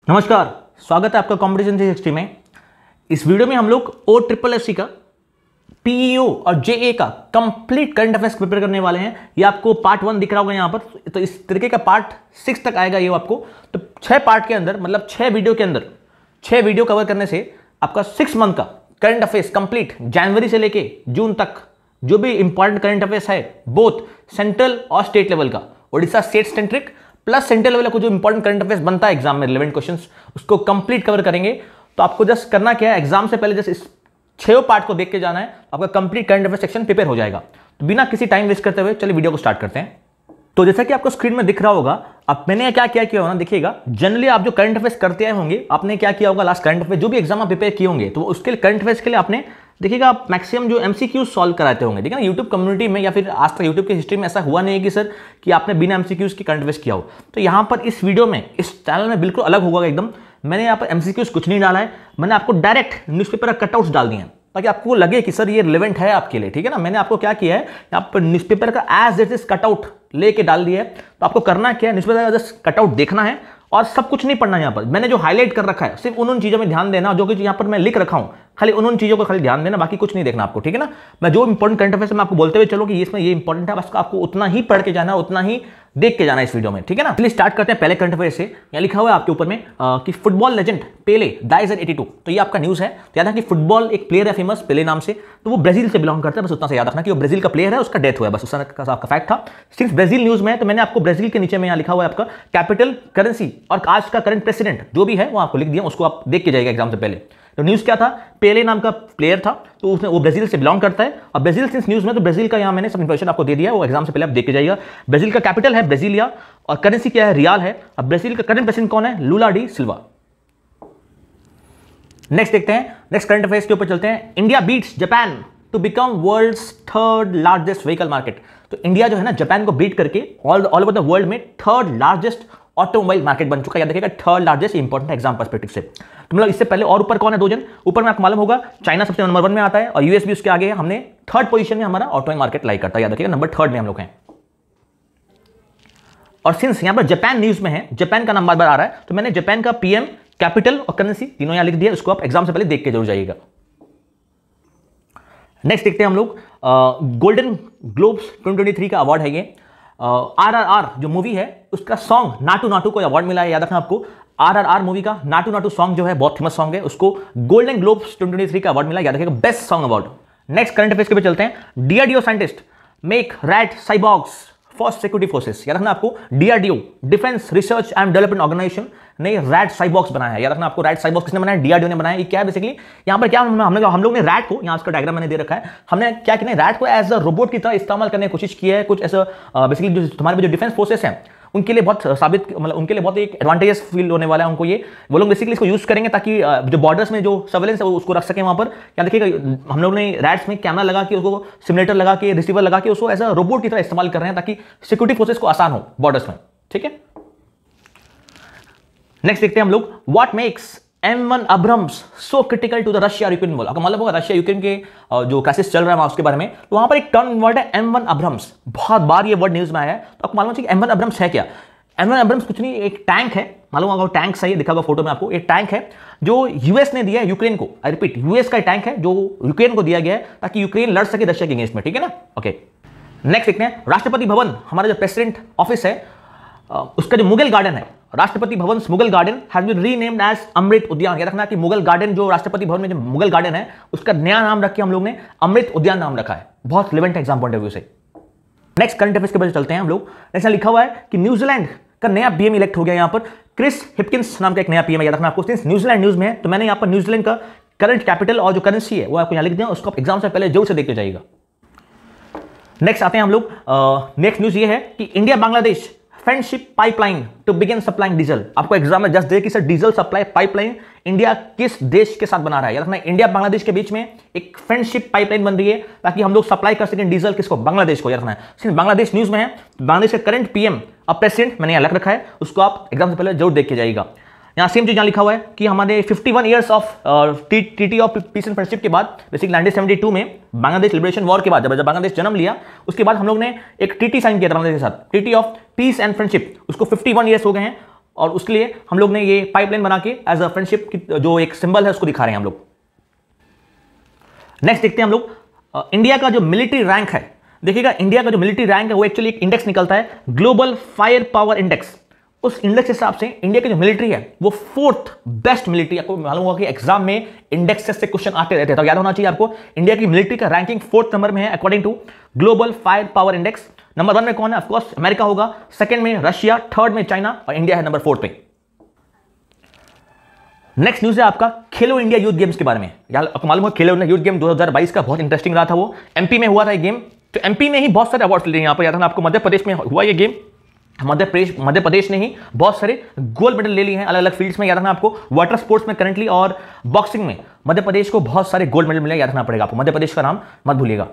नमस्कार, स्वागत है आपका कॉम्पिटिशन 360 में। इस वीडियो में हम लोग OSSC का PEO और JA का कंप्लीट करंट अफेयर्स प्रिपेयर करने वाले हैं। ये आपको पार्ट 1 दिख रहा होगा यहाँ पर, तो इस तरीके का पार्ट 6 तक आएगा ये आपको। तो 6 पार्ट के अंदर, मतलब 6 वीडियो के अंदर 6 वीडियो कवर करने से आपका 6 मंथ का करंट अफेयर्स कंप्लीट, जनवरी से लेके जून तक जो भी इंपॉर्टेंट करंट अफेयर्स है, बोथ सेंट्रल और स्टेट लेवल का, Orissa state centric plus central level का जो इंपॉर्टेंट करंट अफेयर्स बनता है एग्जाम में, रिलेवेंट क्वेश्चंस, उसको कंप्लीट कवर करेंगे। तो आपको जस्ट करना क्या है, एग्जाम से पहले जस्ट इस 6 पार्ट को देख के जाना है, आपका complete current affair section prepare हो जाएगा। तो बिना किसी टाइम वेस्ट करते हुए चलिए वीडियो को स्टार्ट करते हैं। तो जैसा कि आपको स्क्रीन में दिख रहा होगा, अब मैंने क्या किया होगा ना, देखिएगा। जनरली आप जो करंट अफेयर्स करते आए होंगे, आपने क्या किया होगा लास्ट करंट अफेयर जो भी एग्जाम आप प्रिपेयर किए होंगे, तो उसके लिए करंट अफेयर्स के लिए आपने देखिएगा आप मैक्सिमम जो MCQ सॉल्व कराते होंगे, ठीक है ना। यूट्यूब कम्युनिटी में या फिर आज तक यूट्यूब की हिस्ट्री में ऐसा हुआ नहीं है कि सर कि आपने बिना MCQs की करंट अफेयर्स किया हो। तो यहाँ पर इस वीडियो में, इस चैनल में बिल्कुल अलग होगा एकदम। मैंने यहाँ पर MCQs कुछ नहीं डाला है, मैंने आपको डायरेक्ट न्यूज़पेपर का कटआउट्स डाल दिए हैं ताकि आपको लगे कि सर ये रिलेवेंट है आपके लिए, ठीक है ना। मैंने आपको क्या किया है, यहाँ पर न्यूज़पेपर का एज इट इज कटआउट लेके डाल दिया है। तो आपको करना क्या है, न्यूज़पेपर का जस्ट कटआउट देखना है और सब कुछ नहीं पढ़ना है। यहाँ पर मैंने जो हाईलाइट कर रखा है सिर्फ उन चीज़ों में ध्यान देना, जो कि यहाँ पर मैं लिख रखा हूँ, खाली उन चीज़ों को खाली ध्यान देना, बाकी कुछ नहीं देखना आपको, ठीक है ना। मैं जो इंपॉर्टेंट करंट अफेयर्स में आपको बोलते हुए चलो कि इसमें ये इंपॉर्टेंट है, बस आपको उतना ही पढ़ के जाना, उतना ही देख के जाना इस वीडियो में, ठीक है ना। चलिए स्टार्ट करते हैं पहले करंट अफेयर से। यहाँ लिखा हुआ है आपके ऊपर में कि फुटबॉल लेजेंड पेले डाइज एट 82। तो ये आपका न्यूज़ है। तो याद है कि फुटबॉल एक प्लेयर है फेमस पेले नाम से, तो वो ब्राजील से बिलोंग करता है, बस उतना से याद रखना कि वो ब्राजील का प्लेयर है, उसका डेथ हुआ है, बस उसका आपका फैक्ट था। सिर्फ ब्राजील न्यूज़ में है, तो मैंने आपको ब्राजील के नीचे में यहाँ लिखा हुआ है आपका कैपिटल, करेंसी और आज का करंट प्रेसिडेंट जो भी है वो आपको लिख दिया, उसको आप देख के जाइएगा एग्जाम से पहले। तो न्यूज़ क्या था, पेले नाम का प्लेयर था, तो उसने वो ब्राजील से बिलोंग करता है। और ब्राजील सिंस न्यूज़ में, तो ब्राजील का यहाँ मैंने सब इंफॉर्मेशन आपको दे दिया है, वो एग्जाम से पहले आप देख के जाइएगा। ब्राजील का कैपिटल है ब्राजीलिया और करेंसी क्या है, रियाल है। अब ब्राजील का करंट प्रेसिडेंट कौन है, लूला डी सिल्वा। नेक्स्ट देखते हैं, नेक्स्ट करंट अफेयर्स के ऊपर चलते हैं। India beats Japan to become world's 3rd largest vehicle market. तो इंडिया जो है ना, जापान को बीट करके ऑल ओवर द वर्ल्ड में 3rd लार्जेस्ट ऑटोमोबाइल मार्केट बन चुका है। याद रखिएगा 3rd largest, important exam perspective से। तो मतलब इससे पहले और ऊपर कौन है, 2 जन ऊपर में आपको मालूम होगा, चाइना सबसे नंबर 1 में आता है और US भी उसके आगे है। हमने 3rd पोजीशन में हमारा ऑटोमोबाइल मार्केट लाई करता है, याद रखिएगा नंबर 3rd में हम लोग हैं। और सिंस यहां पर जापान न्यूज में है, जापान का नंबर आ रहा है, तो मैंने जापान का PM, कैपिटल और करेंसी तीनों यहां लिख दिया, उसको आप एग्जाम से पहले देख के जरूर जाइएगा। नेक्स्ट देखते हैं हम लोग, गोल्डन ग्लोब्स 2023 का अवार्ड है ये। RRR जो मूवी है उसका सॉन्ग नाटू नाटू को अवार्ड मिला है, याद रखना आपको। RRR मूवी का नाटू नाटू सॉन्ग जो है बहुत फेमस सॉन्ग है, उसको गोल्डन ग्लोब्स 2023 का अवार्ड मिला, याद रखिएगा best song award. Next current affairs के पे चलते हैं। DRDO scientist make rat cyborgs for security forces. याद रखना आपको, DRDO defence research and development organisation ने रैट साइबॉर्ग्स बनाया है। याद रखना आपको, रैट साइबॉर्ग्स किसने बनाया, DRDO ने बनाया। ये क्या है बेसिकली, यहाँ पर क्या हम लोग ने रैट को, यहाँ उसका डायग्राम मैंने दे रखा है, हमने क्या किया, रैट को एज अ रोबोट की तरह इस्तेमाल करने की कोशिश की है। कुछ ऐसा बेसिकली जो हमारे जो डिफेंस फोर्सेस हैं उनके लिए बहुत मतलब उनके लिए बहुत एक एडवांटेजेस फील होने वाला है उनको। ये वो लोग बेसिकली इसको यूज करेंगे ताकि जो बॉर्डर्स में जो सर्वेलेंस है उसको रख सकें वहां पर। क्या देखिएगा, हम लोग ने रैट्स में कैमरा लगा के, उसको सिमुलेटर लगा के, रिसीवर लगा के उसको एज अ रोबोट की तरह इस्तेमाल कर रहे हैं ताकि सिक्योरिटी फोर्सेस को आसान हो बॉर्डर्स में, ठीक है। नेक्स्ट देखते हैं हम लोग, what makes M1 Abrams so critical to the Russia Ukraine war. आपको मालूम होगा रशिया यूक्रेन के जो क्राइसिस चल रहा है उसके बारे में, तो वहां पर एक टर्म वर्ड है M1 अब्राम्स, बहुत बार ये वर्ड न्यूज में आया है। तो आपको मालूम है कि M1 अब्राम्स है क्या। M1 अब्राम्स कुछ नहीं, एक टैंक है, मालूम होगा टैंक सही दिखा होगा फोटो में आपको। एक टैंक है जो US ने दिया है यूक्रेन को, आई रिपीट US का टैंक है जो यूक्रेन को दिया गया है ताकि यूक्रेन लड़ सके रशिया के अगेंस्ट में, ठीक है ना। ओके, नेक्स्ट देखते हैं, राष्ट्रपति भवन हमारा जो प्रेसिडेंट ऑफिस है उसका जो मुगल गार्डन है, Rashtrapati Bhavan Mughal garden has been renamed as Amrit Udyan. याद रखना कि मुगल गार्डन जो राष्ट्रपति भवन में जो मुगल गार्डन है उसका नया नाम रख के हम लोग ने अमृत उद्यान नाम रखा है, बहुत relevant exam point of view से। नेक्स्ट करंट अफेयर्स के बाद चलते हैं हम लोग। नेक्स्ट लिखा हुआ है कि न्यूजीलैंड का नया PM इलेक्ट हो गया, यहाँ पर क्रिस हिपकिंस नाम का एक नया PM है। याद रखना आपको, न्यूजीलैंड न्यूज में है, तो मैंने यहाँ पर न्यूजीलैंड का करंट कैपिटल और जो करेंसी है वो आपको यहाँ लिख दिया, उसको आप एग्जाम से पहले जरूर से देख के जाइएगा। नेक्स्ट आते हैं हम लोग, नेक्स्ट न्यूज ये है कि India Bangladesh friendship pipeline to begin supplying diesel. आपको एग्जाम में जस्ट दे कि sir diesel supply pipeline India किस देश के साथ बना रहा है। याद रखना, इंडिया बांग्लादेश के बीच में एक फ्रेंडशिप पाइपलाइन बन रही है ताकि हम लोग सप्लाई कर सकें डीजल किसको, बांग्लादेश को। याद रखना है, सिर्फ बांग्लादेश न्यूज में है। बांग्लादेश का करंट PM और प्रेसिडेंट मैंने अलग रखा है, उसको आप एग्जाम से पहले जरूर देख के जाइएगा। यहाँ सेम चीज यहाँ लिखा हुआ है कि हमारे 51 years of treaty of peace and friendship के बाद, बेसिकली 1972 में बांग्लादेश लिबरेशन वॉर के बाद जब बांग्लादेश जन्म लिया, उसके बाद हम लोग ने एक ट्रीटी साइन किया था बांग्लादेश के साथ, treaty of peace and friendship. उसको 51 ईयर्स हो गए हैं और उसके लिए हम लोग ने ये पाइपलाइन बना के एज अ फ्रेंडशिप की जो एक सिंबल है उसको दिखा रहे हैं हम लोग। नेक्स्ट देखते हैं हम लोग इंडिया का जो मिलिट्री रैंक है। देखिएगा इंडिया का जो मिलिट्री रैंक है वो एक्चुअली एक इंडेक्स निकलता है, ग्लोबल फायर पावर इंडेक्स। उस इंडेक्स के हिसाब से इंडिया की जो मिलिट्री है वो 4th बेस्ट मिलिट्री। आपको मालूम होगा कि एग्जाम में इंडेक्सेस से क्वेश्चन आते रहते हैं, तो याद होना चाहिए आपको इंडिया की मिलिट्री का रैंकिंग 4th नंबर में है according to global fire power index. Number 1 में कौन है? ऑफकोर्स अमेरिका होगा, सेकंड में रशिया, थर्ड में चाइना और इंडिया है नंबर 4 पे। नेक्स्ट न्यूज है आपका खेलो इंडिया यूथ गेम्स के बारे में। यार आपको मालूम है खेलो इंडिया यूथ गेम 2022 का बहुत इंटरेस्टिंग रहा था, वो एमपी में हुआ था ये गेम। तो एमपी ने ही बहुत सारे अवार्ड्स लिए यहाँ पर, याद है आपको मध्य प्रदेश में हुआ ये गेम, मध्य प्रदेश ने ही बहुत सारे गोल्ड मेडल ले लिए हैं अलग अलग फील्ड्स में। याद रखना आपको वाटर स्पोर्ट्स में करंटली और बॉक्सिंग में मध्य प्रदेश को बहुत सारे गोल्ड मेडल मिले, याद रखना पड़ेगा आपको, मध्य प्रदेश का नाम मत भूलिएगा।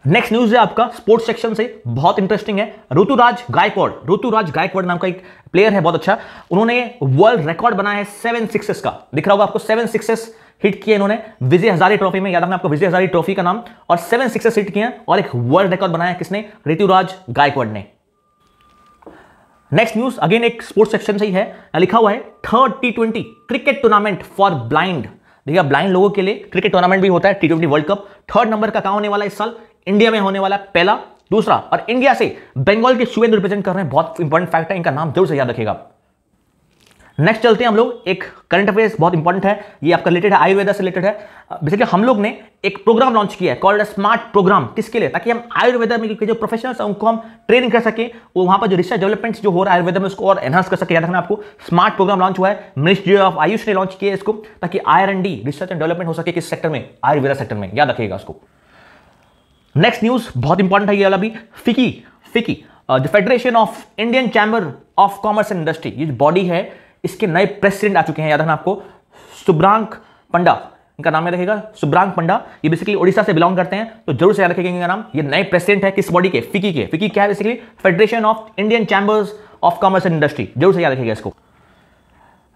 नेक्स्ट न्यूज है आपका स्पोर्ट्स सेक्शन से, बहुत इंटरेस्टिंग है। ऋतुराज गायकवाड़ नाम का एक प्लेयर है बहुत अच्छा, उन्होंने वर्ल्ड रिकॉर्ड बनाया है 7 सिक्सेस का। दिख रहा होगा आपको 7 सिक्सेस हिट किए इन्होंने विजय हजारे ट्रॉफी में, याद रखना आपको विजय हजारे ट्रॉफी का नाम, और 7 सिक्सेस हिट किए और एक वर्ल्ड रिकॉर्ड बनाया किसने? ऋतुराज गायकवाड़ ने। नेक्स्ट न्यूज अगेन एक स्पोर्ट्स सेक्शन से ही है, लिखा हुआ है 3rd T20 cricket tournament for blind. देखिए ब्लाइंड लोगों के लिए क्रिकेट टूर्नामेंट भी होता है, T20 world cup. 3rd number का कहां होने वाला है इस साल? इंडिया में होने वाला पहला, दूसरा, और इंडिया से बंगाल के शुभेंदु रिप्रेजेंट कर रहे हैं, बहुत इंपॉर्टेंट फैक्ट है, इनका नाम जरूर से याद रखिएगा। नेक्स्ट चलते हैं हम लोग, एक करंट अफेयर्स बहुत इंपॉर्टेंट है, ये आपका रिलेटेड है, आयुर्वेदा से रिलेटेड है। बेसिकली हम लोग ने एक प्रोग्राम लॉन्च किया है कॉल्ड स्मार्ट प्रोग्राम, किसके लिए? ताकि हम आयुर्वेदा में जो प्रोफेशनल्स हैं उनको हम ट्रेनिंग कर सके, वो वहां पर जो रिसर्च डेवलपमेंट जो हो रहा है आयुर्वेदा में उसको और एनहांस कर सके। याद रखना आपको स्मार्ट प्रोग्राम लॉन्च हुआ है, मिनिस्ट्री ऑफ आयुष ने लॉन्च किया है इसको, ताकि R&D रिसर्च एंड डेवलपमेंट हो सके किस सेक्टर में? आयुर्वेदा सेक्टर में, याद रखिएगा इसको। नेक्स्ट न्यूज बहुत इंपॉर्टेंट है ये वाला भी, फिकी the federation of Indian chamber of commerce and industry, ये बॉडी है, इसके नए प्रेसिडेंट आ चुके हैं। याद रखना आपको सुब्रांक पंडा, इनका नाम याद रखिएगा, सुब्रांक पंडा। ये बेसिकली ओडिशा से बिलोंग करते हैं, तो जरूर से याद रखिएगा इनका नाम। ये नए प्रेसिडेंट है किस बॉडी के? फिकी के। फिकी क्या है? Basically federation of Indian chambers of commerce and industry, जरूर से याद रखिएगा इसको।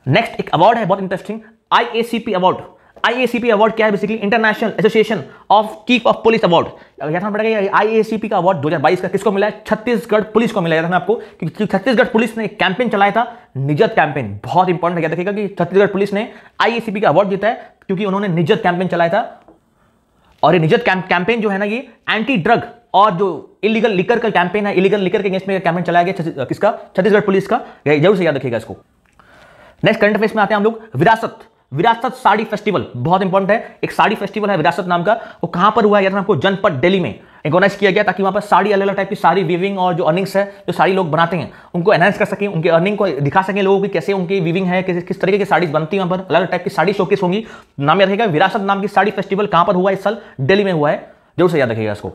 नेक्स्ट एक अवार्ड है बहुत interesting, IACP award. IACP award क्या है? Basically international association of chief of police award. याद रखना पड़ेगा IACP का अवार्ड 2022 का किसको मिला है? छत्तीसगढ़ पुलिस को मिला है। याद रखना आपको, क्योंकि छत्तीसगढ़ पुलिस ने एक कैंपेन चलाया था, निजत कैंपेन, बहुत इंपॉर्टेंट है, याद रखिएगा कि छत्तीसगढ़ पुलिस ने IACP का अवार्ड जीता है क्योंकि उन्होंने निजत कैंपेन चलाया था। और ये निजत कैंपेन जो है ना, ये एंटी ड्रग और जो इलीगल लिकर का कैंपेन है, इलीगल लिकर के अगेंस्ट में कैंपेन चलाया गया किसका? छत्तीसगढ़ पुलिस का, जरूर से याद रखिएगा इसको। नेक्स्ट करंट अफेयर्स में आते हैं हम लोग, विरासत साड़ी फेस्टिवल, बहुत इंपॉर्टेंट है, एक साड़ी फेस्टिवल है विरासत नाम का, वो कहां पर हुआ है? यार आपको जनपद दिल्ली में ऑर्गेनाइज किया गया, ताकि वहां पर साड़ी अलग अलग टाइप की साड़ी वीविंग और जो अर्निंग्स है, जो साड़ी लोग बनाते हैं उनको एनहांस कर सकें, उनके अर्निंग को दिखा सकें लोगों की, कैसे उनकी वीविंग है, किस तरीके की साड़ी बनती है, वहां पर अलग अलग टाइप की साड़ी शोकेस होंगी। नाम याद रखिएगा, विरासत नाम की साड़ी फेस्टिवल कहां पर हुआ इस साल? दिल्ली में हुआ है, जरूर से याद रखिएगा इसको।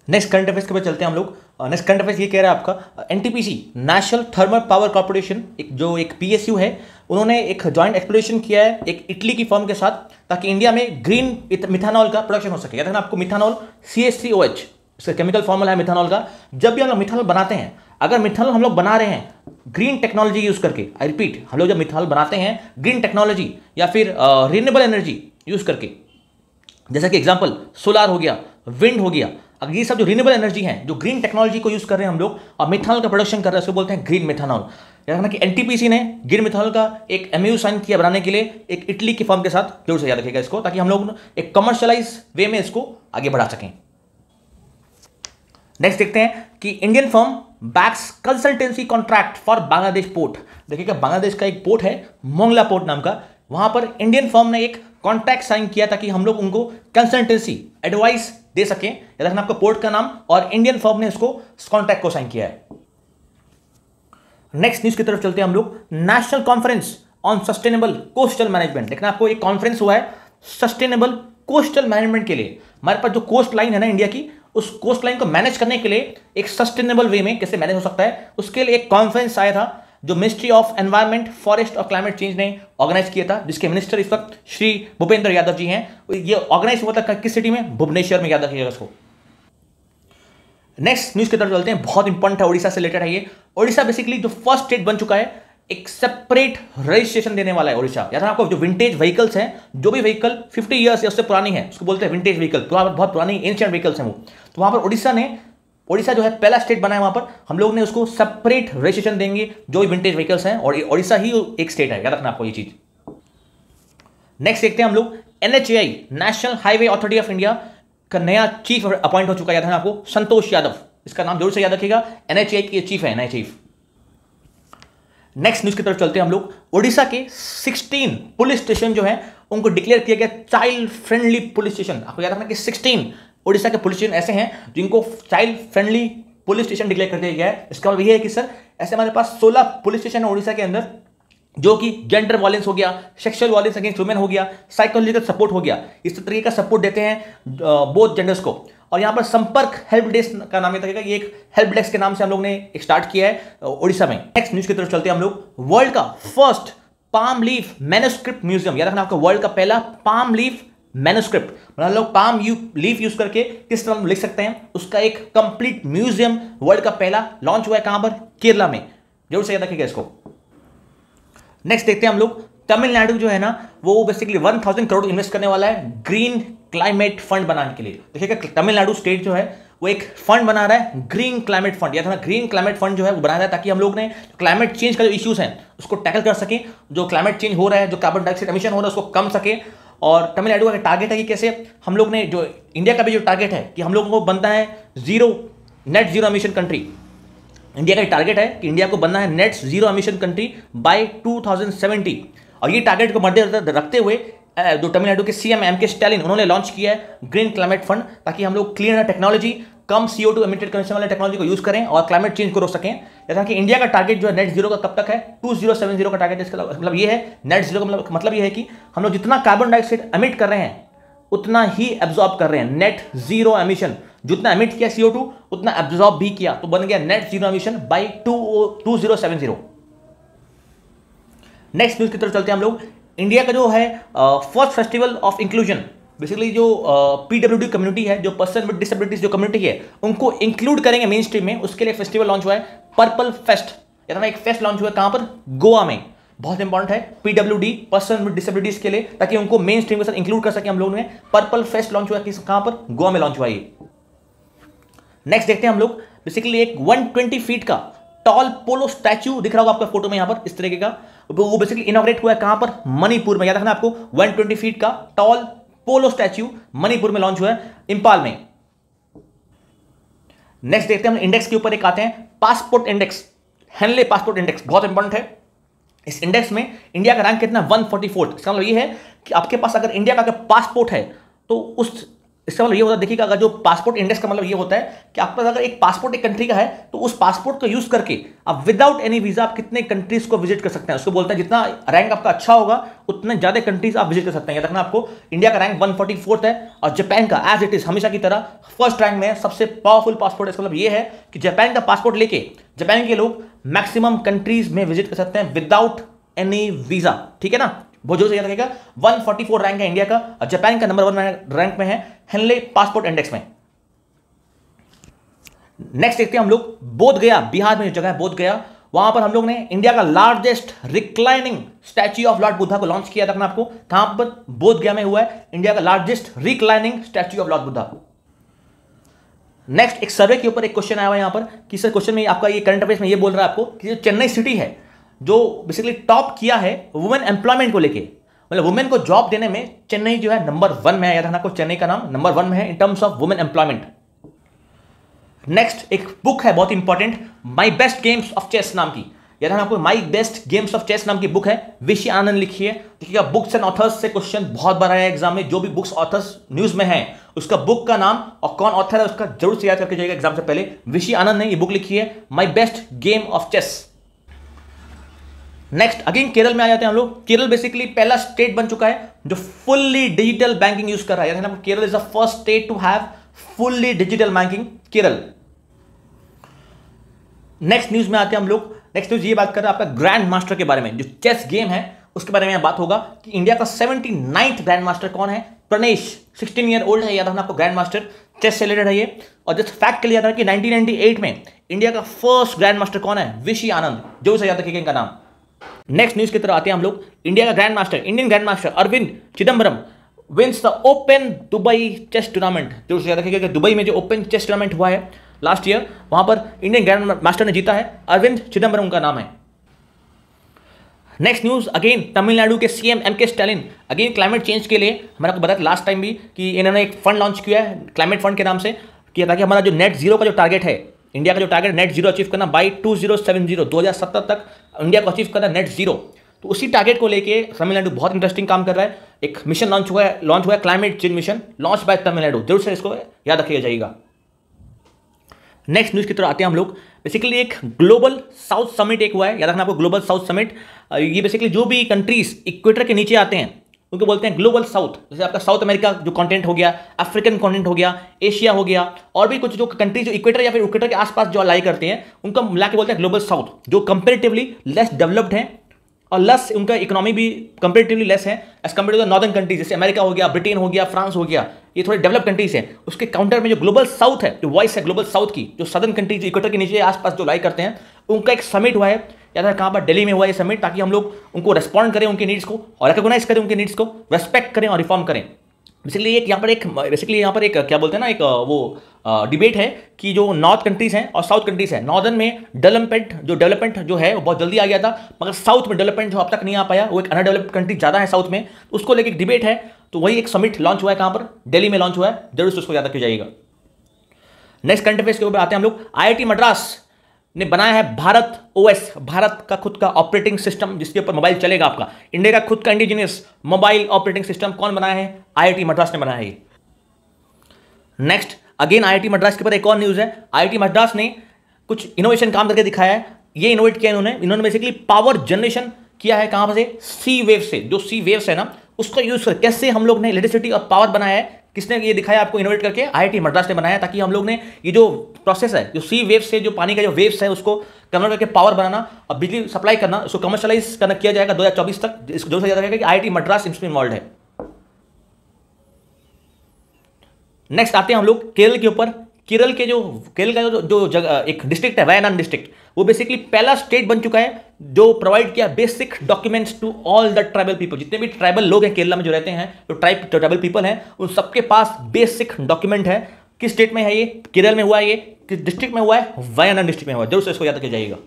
नेक्स्ट करंट अफेयर्स के बाद चलते हैं हम लोग। नेक्स्ट करंट अफेयर्स ये कह रहा है आपका, NTPC national thermal power corporation, जो एक PSU है, उन्होंने एक जॉइंट एक्सप्लोरेशन किया है एक इटली की फर्म के साथ, ताकि इंडिया में ग्रीन मिथानॉल का प्रोडक्शन हो सके। याद रखना आपको, मिथानॉल CH3OH इसका केमिकल फॉर्मूला है मिथानॉल का। जब भी हम लोग मिथानॉल बनाते हैं, अगर मिथानॉल हम लोग बना रहे हैं ग्रीन टेक्नोलॉजी यूज करके, आई रिपीट, हम लोग जब मिथानॉल बनाते हैं ग्रीन टेक्नोलॉजी या फिर रिन्यूएबल एनर्जी यूज करके, जैसा कि एग्जांपल सोलार हो गया, विंड हो गया, अगर ये सब जो रिन्यूएबल एनर्जी है, जो ग्रीन टेक्नोलॉजी को यूज कर रहे हैं हम लोग और मिथानॉल का प्रोडक्शन कर रहे हैं, उसको बोलते हैं ग्रीन मिथानॉल। याद रखना कि NTPC ने ग्रीन मिथानॉल का एक MOU साइन किया बनाने के लिए एक इटली की फर्म के साथ, जरूर से याद रखिएगा इसको, ताकि हम लोग एक कमर्शियलाइज वे में इसको आगे बढ़ा सकें। नेक्स्ट देखते हैं कि Indian firm bags consultancy contract for Bangladesh port. देखिएगा बांग्लादेश का एक पोर्ट है मोंगला पोर्ट नाम का, वहां पर इंडियन फर्म ने एक कॉन्ट्रैक्ट साइन किया ताकि हम लोग उनको कंसल्टेंसी एडवाइस दे सकें। याद रखना आपको पोर्ट का नाम, और इंडियन फर्म ने इसको कॉन्ट्रैक्ट को साइन किया है। नेक्स्ट न्यूज की तरफ चलते हैं हम लोग, national conference on sustainable coastal management. देखना आपको एक कॉन्फ्रेंस हुआ है सस्टेनेबल कोस्टल मैनेजमेंट के लिए। हमारे पास जो कोस्ट लाइन है ना इंडिया की, उस कोस्ट लाइन को मैनेज करने के लिए एक सस्टेनेबल वे में कैसे मैनेज हो सकता है, उसके लिए एक कॉन्फ्रेंस आया था जो मिनिस्ट्री ऑफ एनवायरमेंट, फॉरेस्ट और क्लाइमेट चेंज ने ऑर्गेनाइज किया था, जिसके मिनिस्टर इस वक्त श्री भूपेंद्र यादव जी हैं। ये ऑर्गेनाइज हुआ था किस सिटी में? भुवनेश्वर में, याद रखिएगा इसको। नेक्स्ट न्यूज की तरफ चलते हैं, बहुत इंपॉर्टेंट है, ओडिशा से रिलेटेड है ये। ओडिशा बेसिकली जो फर्स्ट स्टेट बन चुका है एक सेपरेट रजिस्ट्रेशन देने वाला है ओडिशा। याद आपको, जो विंटेज व्हीकल्स हैं, जो भी व्हीकल 50 ईयर्स या उससे पुरानी है उसको बोलते हैं विंटेज व्हीकल, बहुत पुरानी एंशिएंट व्हीकल्स हैं वो। तो वहां पर ओडिशा ने ओडिशा जो है पहला स्टेट बना है, वहां पर हम लोग ने उसको सेपरेट रजिस्ट्रेशन देंगे जो विंटेज व्हीकल्स हैं, और ओडिशा ही एक स्टेट है, याद रखना आपको ये चीज। नेक्स्ट देखते हैं हम लोग NHAI national highway authority of India का नया चीफ अपॉइंट हो चुका है, याद रखना आपको, संतोष यादव, इसका नाम जरूर से याद रखिएगा, NHAI के चीफ है, नए चीफ। नेक्स्ट न्यूज की तरफ चलते हैं हम लोग। ओडिशा के 16 पुलिस स्टेशन जो है उनको डिक्लेयर किया गया चाइल्ड फ्रेंडली पुलिस स्टेशन। आपको याद रखना कि 16 ओडिशा के पुलिस स्टेशन ऐसे हैं जिनको child friendly police station declare कर दिया गया है। इसका मतलब यह है कि सर ऐसे हमारे पास 16 पुलिस स्टेशन है ओडिशा के अंदर, जो कि जेंडर वायलेंस हो गया, सेक्सुअल वायलेंस अगेंस्ट वुमेन हो गया, साइकोलॉजिकल सपोर्ट हो गया, इस तरीके का सपोर्ट देते हैं बोथ जेंडर्स को। और यहां पर संपर्क हेल्प डेस्क का नाम रहेगा, ये एक हेल्प डेस्क के नाम से हम लोग ने स्टार्ट किया है ओडिशा में। नेक्स्ट न्यूज की तरफ चलते हैं हम लोग। वर्ल्ड का first palm leaf manuscript museum, याद रखना आपका, वर्ल्ड का पहला पाम लीफ मैन्युस्क्रिप्ट, मतलब लोग पाम लीफ यूज करके किस तरह लिख सकते हैं, उसका एक कंप्लीट म्यूजियम वर्ल्ड का पहला लॉन्च हुआ है। कहां पर? केरला में, जरूर से याद रखिएगा इसको। नेक्स्ट देखते हैं हम लोग। तमिलनाडु जो है ना वो बेसिकली 1000 करोड़ इन्वेस्ट करने वाला है ग्रीन क्लाइमेट फंड बनाने के लिए। देखिएगा तमिलनाडु स्टेट जो है वो एक फंड बना रहा है, ग्रीन क्लाइमेट फंड, या ग्रीन क्लाइमेट फंड जो है वो बना रहा है ताकि हम लोग ने क्लाइमेट चेंज का जो इश्यूज हैं उसको टैकल कर सकें, जो क्लाइमेट चेंज हो रहा है, जो कार्बन डाइऑक्साइड एमिशन हो रहा है उसको कम सके। और तमिलनाडु का टारगेट है कि कैसे हम लोग ने, जो इंडिया का भी जो टारगेट है कि हम लोगों को बनना है net zero emission country. India का टारगेट है कि इंडिया को बनना है net zero emission country bye 2070, और ये टारगेट को मद्देनजर रखते हुए जो तमिलनाडु के CM M.K. स्टैलिन उन्होंने लॉन्च किया है ग्रीन क्लाइमेट फंड, ताकि हम लोग क्लीन टेक्नोलॉजी, कम CO2 एमिटेड करने वाले टेक्नोलॉजी को यूज करें और क्लाइमेट चेंज को रोक सकें। जैसा कि इंडिया का टारगेट जो है नेट जीरो का कब तक है? 2070 का टारगेट। इसका मतलब ये है नेट जीरो का मतलब ये है कि हम लोग जितना कार्बन डाइऑक्साइड एमिट कर रहे हैं उतना ही एब्जॉर्ब कर रहे हैं, नेट जीरो एमिशन। जितना एमिट किया CO2 उतना एब्जॉर्ब भी किया, तो बन गया net zero emission by 2070। Next news की तरफ चलते हैं हम लोग। इंडिया का जो है first festival of inclusion, basically जो PWD कम्युनिटी है, जो पर्सन विद डिसेबिलिटीज जो कम्युनिटी है, उनको इंक्लूड करेंगे मेन स्ट्रीम में, उसके लिए फेस्टिवल लॉन्च हुआ है, पर्पल फेस्ट। एक फेस्ट लॉन्च हुआ है, कहां पर? गोवा में। बहुत इंपॉर्टेंट है PWD, पर्सन विद डिसेबिलिटीज के लिए, ताकि उनको मेन स्ट्रीम के साथ इंक्लूड कर सके हम लोग ने। पर्पल फेस्ट लॉन्च हुआ है कहां पर? गोवा में लॉन्च हुआ है। नेक्स्ट देखते हैं हम लोग। बेसिकली एक 120 फीट का टॉल पोलो स्टैच्यू दिख रहा होगा आपका फोटो में, यहां पर इस तरीके का, वो बेसिकली इनॉग्रेट हुआ है कहां पर? मणिपुर में। याद रखना आपको, 120 फीट का टॉल पोलो स्टैच्यू मणिपुर में लॉन्च हुआ है, इंपाल में। नेक्स्ट देखते हैं हम इंडेक्स के ऊपर एक आते हैं, passport index, Henley passport index, बहुत इंपॉर्टेंट है। इस इंडेक्स में इंडिया का रैंक कितना? 144। इसका मतलब ये है कि आपके पास अगर इंडिया का पासपोर्ट है तो इसका मतलब ये होता है, देखिएगा, अगर जो पासपोर्ट इंडेक्स का मतलब ये होता है कि आपके पास अगर एक पासपोर्ट एक कंट्री का है तो उस पासपोर्ट को यूज करके आप विदाउट एनी वीजा आप कितने कंट्रीज को विजिट कर सकते हैं। उसको बोलते हैं जितना रैंक आपका अच्छा होगा उतने ज्यादा कंट्रीज आप विजिट कर सकते हैं। याद रखना आपको, इंडिया का रैंक 144 है और जापान का एज इट इज हमेशा की तरह फर्स्ट रैंक में सबसे पावरफुल पासपोर्ट। इसका मतलब ये है कि जापान का पासपोर्ट लेके जापान के लोग मैक्सिमम कंट्रीज में विजिट कर सकते हैं विदाउट एनी वीजा। ठीक है ना, बहुत जोर से याद रखिएगा। 144 रैंक है इंडिया का और जापान का नंबर 1 रैंक में है हेनले पासपोर्ट इंडेक्स में। नेक्स्ट देखते हैं हम लोग बोध गया, बिहार में जो जगह है बोध गया, वहां पर हम लोग ने इंडिया का largest reclining statue of Lord Buddha को लॉन्च किया। रखना आपको, कहां पर? बोध गया में हुआ है इंडिया का largest reclining statue of Lord Buddha. Next एक सर्वे के ऊपर एक क्वेश्चन आया हुआ यहां पर कि सर क्वेश्चन में आपका ये करंट अफेयर्स में ये बोल रहा है आपको कि जो चेन्नई सिटी है जो बेसिकली टॉप किया है वुमेन एम्प्लॉयमेंट को लेके, मतलब वुमेन को जॉब देने में चेन्नई जो है नंबर 1 में है। याद रखना आपको, चेन्नई का नाम नंबर 1 में है in terms of women employment. Next एक बुक है बहुत important, my best games of chess नाम की। याद रखना आपको, my best games of chess नाम की बुक है, विशी आनंद लिखी है। देखिएगा, बुक्स एंड ऑथर्स से क्वेश्चन बहुत बार आया एग्जाम में, जो भी बुक्स ऑथर्स न्यूज में है उसका बुक का नाम और कौन ऑथर है उसका जरूर से याद करके जाइएगा एग्जाम से पहले। विशी आनंद ने ये बुक लिखी है, my best game of chess. Next again Kerala में आ जाते हैं हम लोग। केरल बेसिकली पहला स्टेट बन चुका है जो फुल्ली डिजिटल बैंकिंग यूज कर रहा है। Kerala is the first state to have fully digital banking, Kerala. Next news में आते हैं हम लोग। नेक्स्ट न्यूज ये बात कर रहे हैं आपका ग्रैंड मास्टर के बारे में, जो चेस गेम है उसके बारे में बात होगा कि इंडिया का 79th ग्रैंड मास्टर कौन है? प्रणेश, 16 ईयर ओल्ड है। याद रखना आपको, ग्रैंड मास्टर चेस से रिलेटेड है ये। और जस्ट फैक्ट के लिए याद रखना कि 1998 में इंडिया का फर्स्ट ग्रैंड मास्टर कौन है? विशी आनंद, जो से याद रखिएगा इनका नाम। नेक्स्ट न्यूज की तरफ आते हैं हम लोग। इंडिया का grand master, Indian grand master Arvind Chidambaram wins the open Dubai chess tournament. जो याद रखिएगा कि दुबई में जो ओपन चेस टूर्नामेंट हुआ है लास्ट ईयर, वहां पर इंडियन ग्रैंड मास्टर ने जीता है, अरविंद चिदम्बरम उनका नाम है। नेक्स्ट न्यूज अगेन, तमिलनाडु के CM M K Stalin again climate change के लिए, मैंने आपको बताया लास्ट टाइम भी कि इन्होंने एक फंड लॉन्च किया है क्लाइमेट फंड के नाम से, कि ताकि हमारा जो नेट जीरो का जो टारगेट है, इंडिया का जो टारगेट नेट जीरो अचीव करना बाई 2070 तक इंडिया को अचीव करना नेट जीरो, तो उसी टारगेट को लेके तमिलनाडु बहुत इंटरेस्टिंग काम कर रहा है। एक मिशन लॉन्च हुआ है climate change mission launch by Tamil Nadu, जरूर से इसको याद रखिएगा जाइएगा। नेक्स्ट न्यूज की तरफ आते हैं हम लोग। बेसिकली एक ग्लोबल साउथ समिट एक हुआ है, याद रखना आपको, ग्लोबल साउथ समिट। ये बेसिकली जो भी कंट्रीज इक्वेटर के नीचे आते हैं उनको बोलते हैं ग्लोबल साउथ। जैसे आपका साउथ अमेरिका जो कंटेंट हो गया, अफ्रीकन कंटेंट हो गया, एशिया हो गया, और भी कुछ जो कंट्रीज जो इक्वेटर या फिर इक्वेटर के आसपास जो लाई करते हैं उनको मिला के बोलते हैं ग्लोबल साउथ, जो कंपेरेटिवली लेस डेवलप्ड हैं और लेस उनका इकोनॉमी भी कंपेरेटिवली लेस है as compare to the northern countries, जैसे अमेरिका हो गया, ब्रिटेन हो गया, फ्रांस हो गया, ये थोड़े डेवलप कंट्रीज हैं। उसके काउंटर में जो ग्लोबल साउथ है, जो वॉइस है ग्लोबल साउथ की, जो सदर्न कंट्रीज इक्वेटर के नीचे आसपास जो लाई करते हैं, उनका एक समिट हुआ है, या कहाँ पर, दिल्ली में हुआ है समिट, ताकि हम लोग उनको रेस्पॉन्ड करें उनके नीड्स को, और रिकॉग्नाइज करें उनके नीड्स को, रेस्पेक्ट करें और रिफॉर्म करें। बेसिकली यहाँ पर एक क्या बोलते हैं ना, एक वो डिबेट है कि जो नॉर्थ कंट्रीज हैं और साउथ कंट्रीज हैं, नॉर्दर्न में डेवलपमेंट जो है वो बहुत जल्दी आ गया था, मगर साउथ में डेवलपमेंट जो अब तक नहीं आ पाया, वो एक अंडर डेवलप्ड कंट्री ज़्यादा है साउथ में, तो उसको लेकर एक डिबेट है। तो वही एक समिट लॉन्च हुआ है, कहाँ पर, दिल्ली में लॉन्च हुआ है, जरूर से उसको याद रखिए जाइएगा। नेक्स्ट करंट अफेयर्स के ऊपर आते हैं हम लोग। IIT मद्रास ने बनाया है भारत OS, भारत का खुद का ऑपरेटिंग सिस्टम जिसके ऊपर मोबाइल चलेगा आपका, इंडिया का खुद का इंडिजिनियस मोबाइल ऑपरेटिंग सिस्टम कौन बनाया है? IIT मद्रास ने बनाया है। नेक्स्ट अगेन IIT मद्रास के ऊपर एक और न्यूज है। IIT मद्रास ने कुछ इनोवेशन काम करके दिखाया है। ये इनोवेट किया इन्होंने बेसिकली पावर जनरेशन किया है, कहां से? सी वेव से। जो सी वेव्स है ना, उसका यूज कर कैसे हम लोग ने इलेक्ट्रिसिटी और पावर बनाया है, किसने ये दिखाया आपको? इनोवेट करके IIT मद्रास ने बनाया, ताकि हम लोग ने ये जो प्रोसेस है, जो सी वेव से जो पानी का जो वेव्स है उसको कन्वर्ट करके पावर बनाना और बिजली सप्लाई करना, उसको कमर्शलाइज करना किया जाएगा 2024 तक। जो से याद रखेगा कि IIT मद्रास इसमें इन्वॉल्व है। नेक्स्ट आते हैं हम लोग केरल के ऊपर। केरल का जो जगह एक डिस्ट्रिक्ट है, वायनाड डिस्ट्रिक्ट, वो बेसिकली पहला स्टेट बन चुका है जो प्रोवाइड किया basic documents to all the tribal people. जितने भी ट्राइबल लोग हैं केरला में जो रहते हैं, जो ट्राइबल पीपल हैं, उन सबके पास बेसिक डॉक्यूमेंट है। किस स्टेट में है ये? केरल में हुआ है। ये किस डिस्ट्रिक्ट में हुआ है? वायनाड डिस्ट्रिक्ट में हुआ है। जरूर से इसको याद रखिए जाइएगा।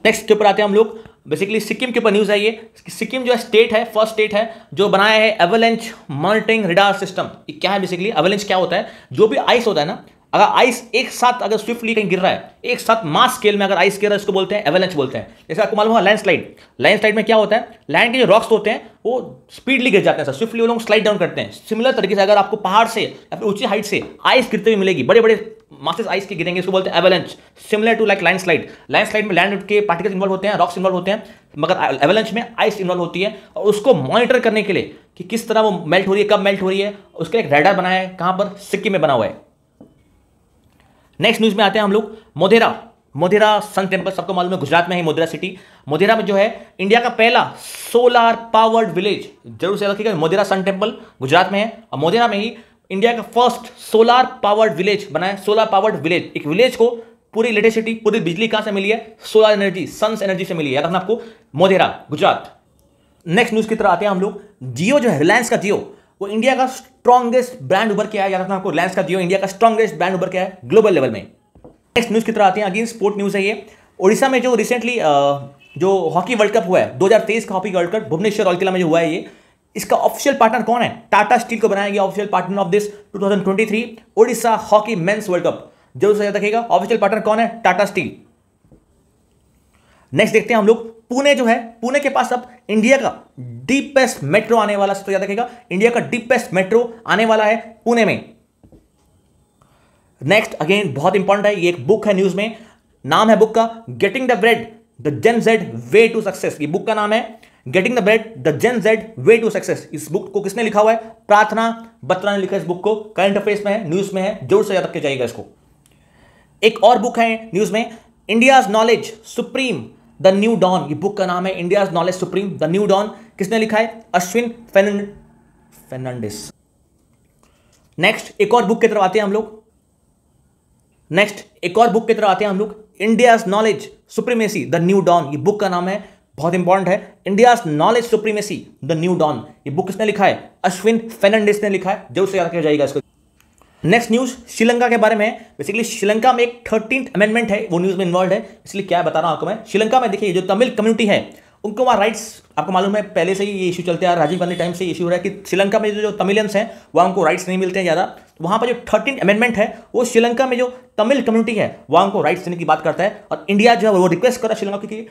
नेक्स्ट के ऊपर आते हैं हम लोग। बेसिकली सिक्किम के ऊपर न्यूज है। ये सिक्किम जो है स्टेट है, फर्स्ट स्टेट है जो बनाया है एवलांच मॉनिटरिंग रडार सिस्टम। ये क्या है बेसिकली? एवलांच क्या होता है? जो भी आइस होता है ना, अगर आइस एक साथ अगर स्विफ्टली कहीं गिर रहा है, एक साथ मास स्केल में अगर आइस गिर रहा है, इसको बोलते हैं एवलांच बोलते हैं। जैसे आपको मालूम होगा लैंडस्लाइड। लैंडस्लाइड में क्या होता है? लैंड के जो रॉक्स होते हैं वो स्पीडली गिर जाते हैं, स्विफ्टली वो लोग स्लाइड डाउन करते हैं। सिमिलर तरीके से अगर आपको पहाड़ से या फिर ऊंची हाइट से आइस गिरते हुए मिलेगी, बड़े बड़े मासेस आइस के गिरेंगे, इसको बोलते हैं avalanche. Similar to like landslide. Landslide में लैंड के पार्टिकल्स इन्वॉल्व होते हैं, रॉक्स इन्वॉल्व होते हैं, मगर एवलांच में आइस इन्वॉल्व होती है। और उसको मॉनिटर करने के लिए कि किस तरह वो मेल्ट हो रही है, कब मेल्ट हो रही है, उसका एक रडार बनाया है। कहां पर? सिक्किम में बना हुआ है। नेक्स्ट न्यूज में आते हैं हम लोग। मोढेरा सन टेम्पल, सबको मालूम है गुजरात में है मोढेरा सिटी। मोढेरा में जो है इंडिया का पहला सोलार पावर्ड विलेज, जरूर से रखिएगा, मोढेरा सन टेम्पल गुजरात में है। और मोढेरा में ही इंडिया का फर्स्ट सोलार पावर्ड विलेज बना है। सोलार पावर्ड विलेज, एक विलेज को पूरी इलेक्ट्रिसिटी, पूरी बिजली कहां से मिली है? सोलर एनर्जी, सन्स एनर्जी से मिली है। याद रखना आपको, मोढेरा गुजरात। नेक्स्ट न्यूज की तरफ आते हैं हम लोग। जियो जो है, रिलायंस का जियो, वो इंडिया का स्ट्रॉन्गेस्ट ब्रांड उभर के आया। याद रखना आपको, रिलायंस का जियो इंडिया का स्ट्रॉन्गेस्ट ब्रांड उभर के आया ग्लोबल लेवल में। नेक्स्ट न्यूज की तरफ आते हैं, अगेन स्पोर्ट न्यूज है ये। ओडिशा में जो रिसेंटली जो हॉकी वर्ल्ड कप हुआ है, 2023 का hockey world cup Bhubaneswar Rourkela में जो हुआ है, ये इसका ऑफिशियल पार्टनर कौन है? टाटा स्टील को बनाया गया official partner of this 2023 Odisha hockey mains world cup. जरूर से याद रखिएगा, ऑफिशियल पार्टनर कौन है? टाटा स्टील। नेक्स्ट देखते हैं हम लोग। पुणे जो है, पुणे के पास अब इंडिया का डीपेस्ट मेट्रो आने वाला, तो याद रखिएगा, इंडिया का डीपेस्ट मेट्रो आने वाला है पुणे में। नेक्स्ट अगेन बहुत इंपॉर्टेंट है, ये एक बुक है न्यूज में, नाम है बुक का getting the bread the gen Z way to success. ये बुक का नाम है getting the bread the gen Z way to success. इस बुक को किसने लिखा हुआ है? प्रार्थना बत्रा ने लिखा है इस बुक को। करंट अफेयर्स में है, न्यूज में है, जरूर से याद रख के जाइएगा इसको। एक और बुक है न्यूज में, India's knowledge supreme the new dawn. ये बुक का नाम है India's knowledge supreme the new dawn. किसने लिखा है? अश्विन फर्नांडिस। नेक्स्ट एक और बुक की तरफ आते हैं हम लोग। India's knowledge supremacy the new dawn. ये बुक का नाम है, बहुत इंपॉर्टेंट है, India's knowledge supremacy the new dawn. ये बुक किसने लिखा है? अश्विन फर्नांडिस ने लिखा है। जरूर से याद रखा जाएगा इसको। नेक्स्ट न्यूज श्रीलंका के बारे में है। बेसिकली श्रीलंका में एक 13th अमेंडमेंट है, वो न्यूज में इन्वॉल्व है, इसलिए क्या बता रहा हूं आपको मैं। श्रीलंका में देखिए जो तमिल कम्युनिटी है उनको वहाँ राइट्स, आपको मालूम है पहले से ही ये इशू चलते आ रहा है, राजीव गांधी टाइम से इशू हो रहा है कि श्रीलंका में जो तमिलियंस हैं वहाँ उनको राइट्स नहीं मिलते हैं ज़्यादा। तो वहाँ पर जो 13th अमेंडमेंट है वो श्रीलंका में जो तमिल कम्युनिटी है वहाँ उनको राइट्स देने की बात करता है। और इंडिया जो है वो रिक्वेस्ट कर रहा है श्रीलंका की,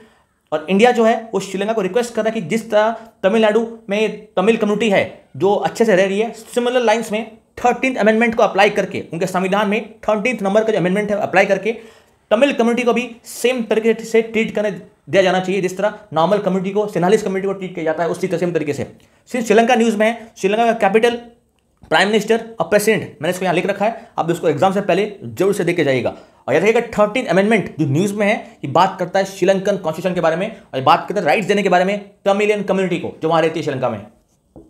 और इंडिया जो है वो श्रीलंका को रिक्वेस्ट कर रहा है कि जिस तरह तमिलनाडु में तमिल कम्युनिटी है जो अच्छे से रह रही है, सिमिलर लाइन्स में 13th अमेंडमेंट को अप्लाई करके, उनके संविधान में 13th नंबर का जो अमेंडमेंट है अप्लाई करके तमिल कम्युनिटी को भी सेम तरीके से ट्रीट करने दिया जाना चाहिए जिस तरह नॉर्मल कम्युनिटी को, सेनालिस कम्युनिटी को ट्रीट किया जाता है, उसी सेम तरीके से। सिर्फ श्रीलंका न्यूज़ में है, श्रीलंका का कैपिटल, प्राइम मिनिस्टर और प्रेसिडेंट मैंने इसको यहाँ लिख रखा है, आप इसको एग्जाम से पहले जरूर से देख के जाइएगा। और याद रखिएगा 13th अमेंडमेंट जो न्यूज़ में है ये बात करता है श्रीलंकन कॉन्स्टिट्यूशन के बारे में, और बात करता है राइट्स देने के बारे में तमिलियन कम्युनिटी को जो वहाँ रहती है श्रीलंका में।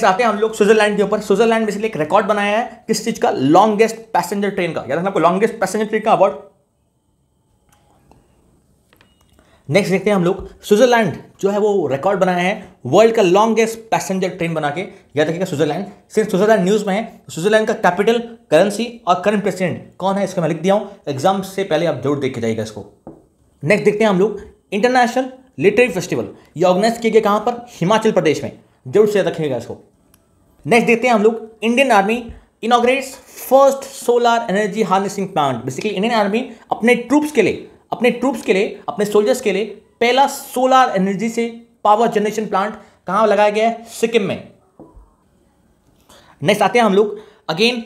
आते हैं हम लोग स्विट्जरलैंड के ऊपर। स्विट्जरलैंड बेसिकली एक रिकॉर्ड बनाया है किस चीज का, लॉन्गेस्ट पैसेंजर ट्रेन का। याद रखना आपको, लॉन्गेस्ट पैसेंजर ट्रेन का अवार्ड। नेक्स्ट देखते हैं हम लोग, स्विट्जरलैंड जो है वो रिकॉर्ड बनाया है वर्ल्ड का लॉन्गेस्ट पैसेंजर ट्रेन बना के। याद रखिएगा स्विट्जरलैंड, सिर्फ स्विट्जरलैंड न्यूज में है। स्विट्जरलैंड का कैपिटल, करेंसी और करंट प्रेसिडेंट कौन है इसको मैं लिख दिया हूं, एग्जाम से पहले आप जरूर देख के जाइएगा इसको। नेक्स्ट देखते हैं हम लोग, इंटरनेशनल लिटरेरी फेस्टिवल, ये ऑर्गेनाइज किए गए कहां पर, हिमाचल प्रदेश में, जरूर से रखिएगा इसको। नेक्स्ट देखते हैं हम लोग, Indian army inaugurates first solar energy harnessing plant. Basically Indian army अपने ट्रूप्स के लिए, अपने सोल्जर्स के लिए पहला सोलर एनर्जी से पावर जनरेशन प्लांट कहां लगाया गया है, सिक्किम में। नेक्स्ट आते हैं हम लोग अगेन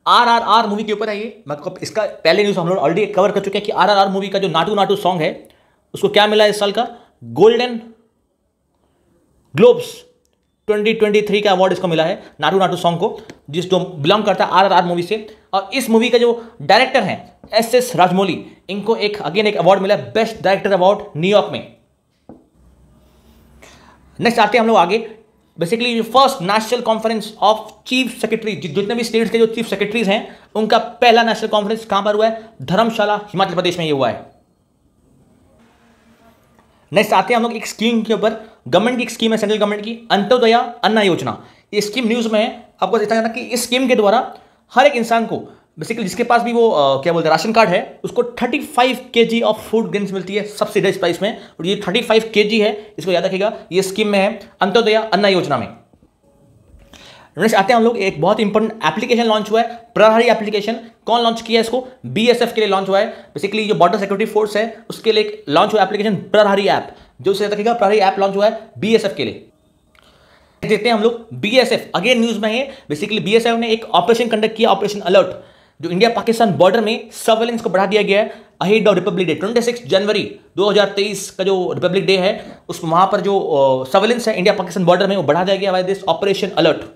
RRR मूवी के ऊपर है ये। मतलब इसका पहले न्यूज हम लोग ऑलरेडी कवर कर चुके हैं कि RRR मूवी का जो नाटू नाटू सॉन्ग है उसको क्या मिला इस साल का, गोल्डन ग्लोब्स 2023 का अवार्ड इसको मिला है, नाटू नाटू सॉन्ग को, जिस जो बिलोंग करता है RRR मूवी से। और इस मूवी का जो डायरेक्टर हैं SS राजमौली, इनको एक अवार्ड मिला है, बेस्ट डायरेक्टर अवार्ड न्यूयॉर्क में। नेक्स्ट आते हैं हम लोग आगे, basically first national conference of chief secretary, जितने भी स्टेट्स के जो चीफ सेक्रेटरीज हैं उनका पहला नेशनल कॉन्फ्रेंस कहां पर हुआ है, धर्मशाला हिमाचल प्रदेश में ये हुआ है। नेक्स्ट आते हैं हम लोग एक स्कीम के ऊपर, गवर्नमेंट की एक स्कीम है, सेंट्रल गवर्नमेंट की, अंत्योदय अन्न योजना। ये स्कीम न्यूज में है, आपको इतना कहना कि इस स्कीम के द्वारा हर एक इंसान को, बेसिकली जिसके पास भी वो क्या बोलते हैं राशन कार्ड है, उसको 35 kg ऑफ फूड ग्रेन्स मिलती है सब्सिडाइज प्राइस में, और ये 35 kg है, इसको याद रखिएगा, ये स्कीम में है अंत्योदय अन्न योजना में। नेक्स्ट आते हैं हम लोग, एक बहुत इंपॉर्टेंट एप्लीकेशन लॉन्च हुआ है, प्रहरी एप्लीकेशन। कौन लॉन्च किया है इसको, BSF के लिए लॉन्च हुआ है। बेसिकली जो बॉर्डर सिक्योरिटी फोर्स है उसके लिए लॉन्च हुआ एप्लीकेशन प्रहरी ऐप, जो से रखिएगा प्रहरी ऐप लॉन्च हुआ है BSF के लिए। देखते हैं हम लोग BSF, अगेन न्यूज में है। बेसिकली BSF ने एक ऑपरेशन कंडक्ट किया, ऑपरेशन अलर्ट, जो इंडिया पाकिस्तान बॉर्डर में सर्वेलेंस को बढ़ा दिया गया है अहेड ऑफ रिपब्लिक डे। 26 जनवरी 2023 का जो रिपब्लिक डे है उस वहां पर जो सर्वेलेंस है इंडिया पाकिस्तान बॉर्डर में वो बढ़ा दिया गया by this operation alert.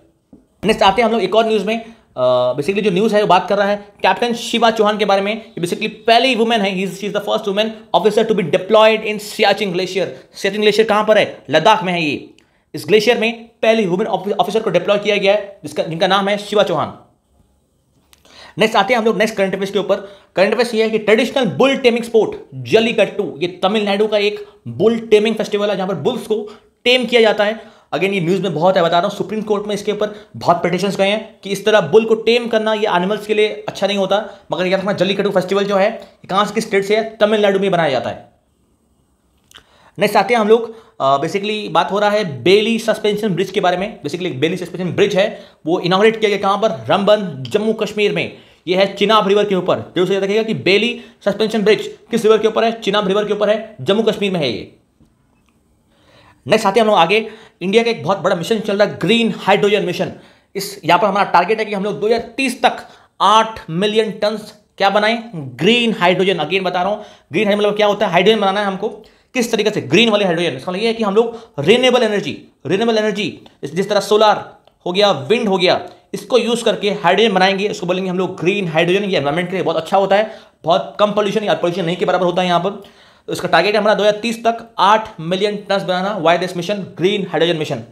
Next आते हैं हम लोग एक और न्यूज में, बेसिकली जो न्यूज है वो बात कर रहा है कैप्टन शिवा चौहान के बारे में। बेसिकली पहली वुमेन है, she is the first women officer to be deployed in Siachen glacier. Siachen glacier कहां पर है, लद्दाख में है ये। इस ग्लेशियर में पहली वुमेन ऑफिसर को डिप्लॉय किया गया है जिनका नाम है शिवा चौहान। नेक्स्ट आते हैं हम लोग नेक्स्ट करंट अफेयर्स के ऊपर। करंट अफेयर्स ये है कि traditional bull taming sport jallikattu, ये तमिलनाडु का एक बुल टेमिंग फेस्टिवल है जहां पर बुल्स को टेम किया जाता है। अगेन ये न्यूज में बहुत है, बता रहा हूं, सुप्रीम कोर्ट में इसके ऊपर बहुत पिटिशंस गए हैं कि इस तरह बुल को टेम करना ये एनिमल्स के लिए अच्छा नहीं होता। मगर याद रखना जल्लीकट्टू फेस्टिवल जो है कहां से, किस स्टेट से है, तमिलनाडु में बनाया जाता है। नेक्स्ट आते हैं हम लोग, बेसिकली बात हो रहा है बेली सस्पेंशन ब्रिज के बारे में। बेसिकली बेली सस्पेंशन ब्रिज है वो इनॉग्रेट किया गया कहां पर, रंबन जम्मू कश्मीर में। ये है चिनाब रिवर के ऊपर। जो याद रखिएगा कि बेली सस्पेंशन ब्रिज किस रिवर के ऊपर है, चिनाब रिवर के ऊपर है, जम्मू कश्मीर में है ये। नेक्स्ट आते हैं हम लोग आगे, इंडिया का एक बहुत बड़ा मिशन चल रहा है ग्रीन हाइड्रोजन मिशन। इस यहाँ पर हमारा टारगेट है कि हम लोग 2030 तक 8 मिलियन टन क्या बनाएं, ग्रीन हाइड्रोजन। अगेन बता रहा हूं, ग्रीन हाइड्रोजन मतलब क्या होता है, हाइड्रोजन बनाना है हमको। किस तरीके से, ग्रीन वाले हाइड्रोजन। इसका मतलब ये है कि हम लोग रिन्यूएबल एनर्जी जिस तरह सोलर हो गया, विंड हो गया, इसको यूज करके हाइड्रोजन बनाएंगे। इसको बोलेंगे हम लोग ग्रीन हाइड्रोजन। ये एनवायरमेंट के लिए बहुत अच्छा होता है, बहुत कम पॉल्यूशन या पॉल्यूशन नहीं के बराबर होता है यहाँ पर। तो इसका टारगेट है हमारा 2030 तक 8 मिलियन टन बनाना, why this mission, green hydrogen mission.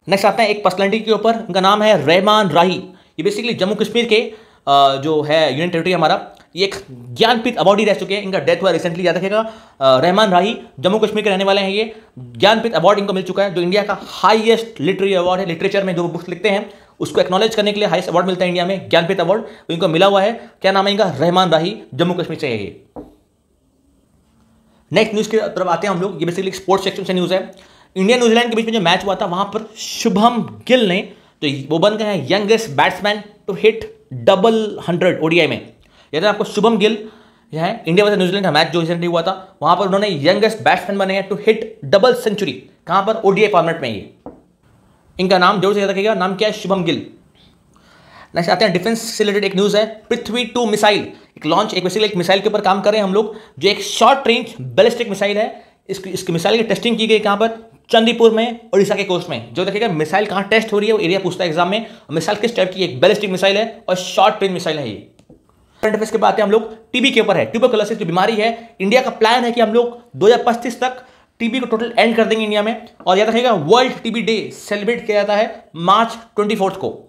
Next आते हैं एक पर्सनैलिटी के ऊपर, उनका नाम है रहमान राही। ये बेसिकली जम्मू कश्मीर के जो है यूनियन टेरिटरी हमारा, ये एक ज्ञानपीठ अवार्डी रह चुके हैं। इनका डेथ हुआ रिसेंटली, याद रखिएगा। रहमान राही जम्मू कश्मीर के रहने वाले हैं। ये ज्ञानपीठ अवार्ड इनको मिल चुका है, जो इंडिया का हाईएस्ट लिटरेरी अवार्ड है। लिटरेचर में जो बुक्स लिखते हैं उसको एक्नॉलेज करने के लिए हाईएस्ट अवार्ड मिलता है इंडिया में, ज्ञानपीठ अवार्ड, इनको मिला हुआ है। क्या नाम है इनका? रहमान राही, जम्मू कश्मीर से है ये। नेक्स्ट न्यूज की तरफ आते हैं हम लोग। ये बेसिकली स्पोर्ट्स सेक्शन से न्यूज है। इंडिया न्यूजीलैंड के बीच में जो मैच हुआ था वहां पर शुभम गिल ने तो वो बन गए हैं youngest batsman to hit double 100 ODI में। याद है आपको? शुभम गिल है इंडिया वर्सेस न्यूजीलैंड का मैच जो रिसेंटली हुआ था, वहां पर उन्होंने यंगेस्ट बैट्समैन बने हैं टू हिट डबल सेंचुरी। कहां पर? ओडीआई फॉर्मेट में। ये इनका नाम जरूर से याद रखिएगा, नाम क्या है? शुभम गिल। नेक्स्ट आते हैं डिफेंस से रिलेटेड एक न्यूज है। पृथ्वी 2 मिसाइल एक लॉन्च, एक बेसिकली एक मिसाइल के ऊपर काम कर रहे हैं हम लोग, जो एक शॉर्ट रेंज बैलिस्टिक मिसाइल है। इसकी मिसाइल की टेस्टिंग की गई कहां पर? चंदीपुर में, उड़ीसा के कोस्ट में। जो देखिएगा मिसाइल कहां टेस्ट हो रही है वो एरिया पूछता है एग्जाम में। मिसाइल किस टाइप की? एक बैलिस्टिक मिसाइल है और शॉर्ट रेंज मिसाइल है ये। करंट अफेयर्स के बाद हम लोग टीबी के ऊपर है। ट्यूबरकुलोसिस जो बीमारी है, इंडिया का प्लान है कि हम लोग 2025 तक टीबी को टोटल एंड कर देंगे इंडिया में। और याद रखिएगा वर्ल्ड टीबी डे सेलिब्रेट किया जाता है मार्च 24 को।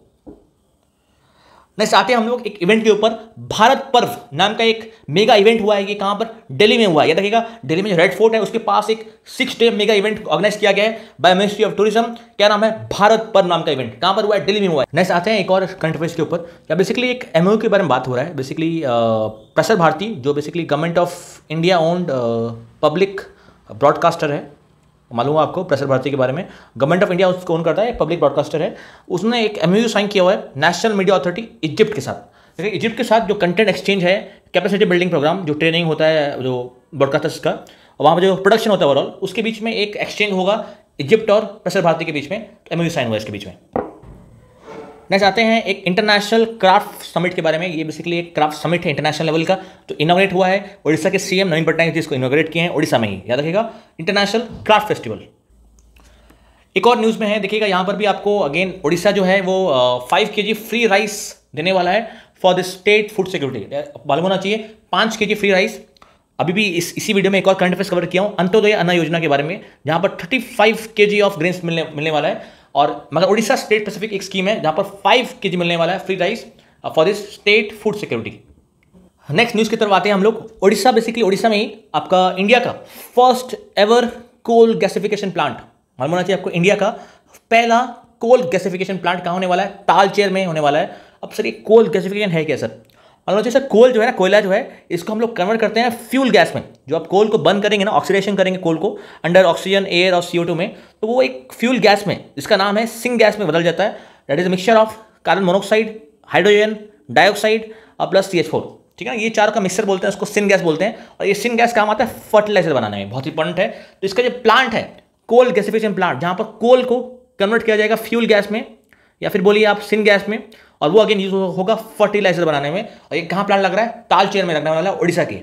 नेक्स्ट आते हैं हम लोग एक इवेंट के ऊपर। भारत पर्व नाम का एक मेगा इवेंट हुआ है। ये कहां पर? दिल्ली में हुआ है। याद रखिएगा दिल्ली में जो रेड फोर्ट है उसके पास एक 6 डे मेगा इवेंट ऑर्गेनाइज किया गया है बाय मिनिस्ट्री ऑफ टूरिज्म। क्या नाम है? भारत पर्व नाम का इवेंट। कहां पर हुआ है? दिल्ली में हुआ है। नेक्स्ट आते हैं एक और करंट अफेयर्स के ऊपर। या बेसिकली एक एमओयू के बारे में बात हो रहा है। बेसिकली प्रसार भारती जो basically government of India owned public broadcaster है, मालूम है आपको प्रसार भारती के बारे में, गवर्नमेंट ऑफ इंडिया उसको ओन करता है, पब्लिक ब्रॉडकास्टर है। उसने एक एमओयू साइन किया हुआ है नेशनल मीडिया अथॉरिटी इजिप्ट के साथ। देखिए इजिप्ट के साथ जो कंटेंट एक्सचेंज है, कैपेसिटी बिल्डिंग प्रोग्राम, जो ट्रेनिंग होता है जो ब्रॉडकास्टर्स का, वहाँ पर जो प्रोडक्शन होता है ओवरऑल, उसके बीच में एक एक्सचेंज होगा इजिप्ट और प्रसार भारती के बीच में। एमओयू साइन हुआ इसके बीच में। नेक्स्ट आते हैं एक इंटरनेशनल क्राफ्ट समिट के बारे में। ये बेसिकली एक क्राफ्ट समिट है इंटरनेशनल लेवल का, तो इनॉग्रेट हुआ है उड़ीसा के सीएम नवीन पटनायक जी इसको इनॉग्रेट किए हैं उड़ीसा में ही। याद रखिएगा इंटरनेशनल क्राफ्ट फेस्टिवल। एक और न्यूज़ में है, देखिएगा यहाँ पर भी आपको अगेन उड़ीसा जो है वो 5 kg फ्री राइस देने वाला है for the state food security. मालूम होना चाहिए 5 kg फ्री राइस। अभी भी इसी वीडियो में एक और करंट अफेयर्स कवर किया हूँ अंत्योदय अन्न योजना के बारे में, जहाँ पर 35 kg ऑफ ग्रेन्स मिलने वाला है। और मगर उड़ीसा स्टेट स्पेसिफिक एक स्कीम है जहाँ पर 5 kg मिलने वाला है free rice for this state food security. Next news की तरफ आते हैं हम लोग। उड़ीसा बेसिकली उड़ीसा में ही आपका इंडिया का first ever coal gasification plant, मालूम होना चाहिए आपको, इंडिया का पहला कोल गैसिफिकेशन प्लांट कहाँ होने वाला है? तालचेर में होने वाला है। अब सर ये कोल गैसिफिकेशन है क्या सर? मालूम होना चाहिए सर, कोल जो है ना, कोयला जो है, इसको हम लोग कन्वर्ट करते हैं फ्यूल गैस में। जो आप कोल को बंद करेंगे ना, ऑक्सीडेशन करेंगे कोल को अंडर ऑक्सीजन, एयर और CO2 में, तो वो एक फ्यूल गैस में, जिसका नाम है सिंग गैस में बदल जाता है। That is mixture of carbon monoxide, hydrogen dioxide और प्लस CH4। ठीक है ना, ये चार का मिक्सचर बोलते हैं, उसको सिंग गैस बोलते हैं। और ये सिंग गैस काम आता है फर्टिलाइजर बनाने में, बहुत इंपॉर्टेंट है। तो इसका जो प्लांट है कोल गैसिफिकेशन प्लांट, जहां पर कोल को कन्वर्ट किया जाएगा फ्यूल गैस में या फिर बोलिए आप सिंग गैस में, और वो अगेन यूज होगा फर्टिलाइजर बनाने में। और ये कहां प्लांट लग रहा है? तालचेर में लगने वाला है, उड़ीसा के।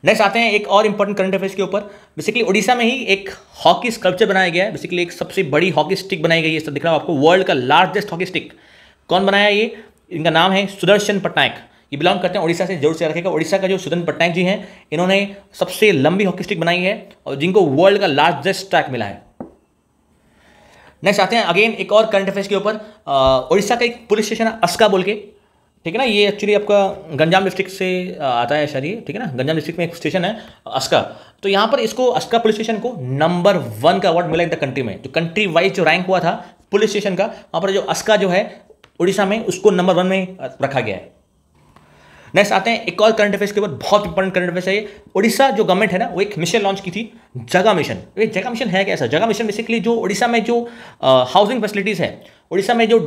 नेक्स्ट आते हैं एक और इंपॉर्टेंट करंट अफेयर्स के ऊपर। बेसिकली उड़ीसा में ही एक हॉकी स्कल्पचर बनाया गया है। बेसिकली एक सबसे बड़ी हॉकी स्टिक बनाई गई है, दिख रहा है आपको, वर्ल्ड का लार्जेस्ट हॉकी स्टिक। कौन बनाया ये? इनका नाम है सुदर्शन पटनायक। ये बिलोंग करते हैं उड़ीसा से, जरूर से रखेगा। उड़ीसा का जो सुदर्शन पटनायक जी हैं, इन्होंने सबसे लंबी हॉकी स्टिक बनाई है और जिनको वर्ल्ड का लार्जेस्ट ट्रैक मिला है। नेक्स्ट आते हैं अगेन एक और करंट अफेयर्स के ऊपर। उड़ीसा का एक पुलिस स्टेशन है अस्का बोल के, ठीक है ना, ये एक्चुअली आपका गंजाम डिस्ट्रिक्ट से आता है शायद, ठीक है ना, गंजाम डिस्ट्रिक्ट में एक स्टेशन है अस्का। तो यहाँ पर इसको अस्का पुलिस स्टेशन को नंबर 1 का अवार्ड मिला इन द कंट्री में। जो कंट्री वाइज जो रैंक हुआ था पुलिस स्टेशन का, वहाँ पर जो अस्का जो है उड़ीसा में, उसको नंबर 1 में रखा गया है। नेक्स्ट आते हैं एक और करंट अफेयर्स के ऊपर, बहुत इंपॉर्टेंट करंट अफेयर्स है ये। उड़ीसा जो गवर्नमेंट है ना, वो एक मिशन लॉन्च की थी, जगह मिशन। ये जगह मिशन है कैसा? जगह मिशन बेसिकली जो उड़ीसा में जो हाउसिंग फैसिलिटीज़ है, उड़ीसा में जो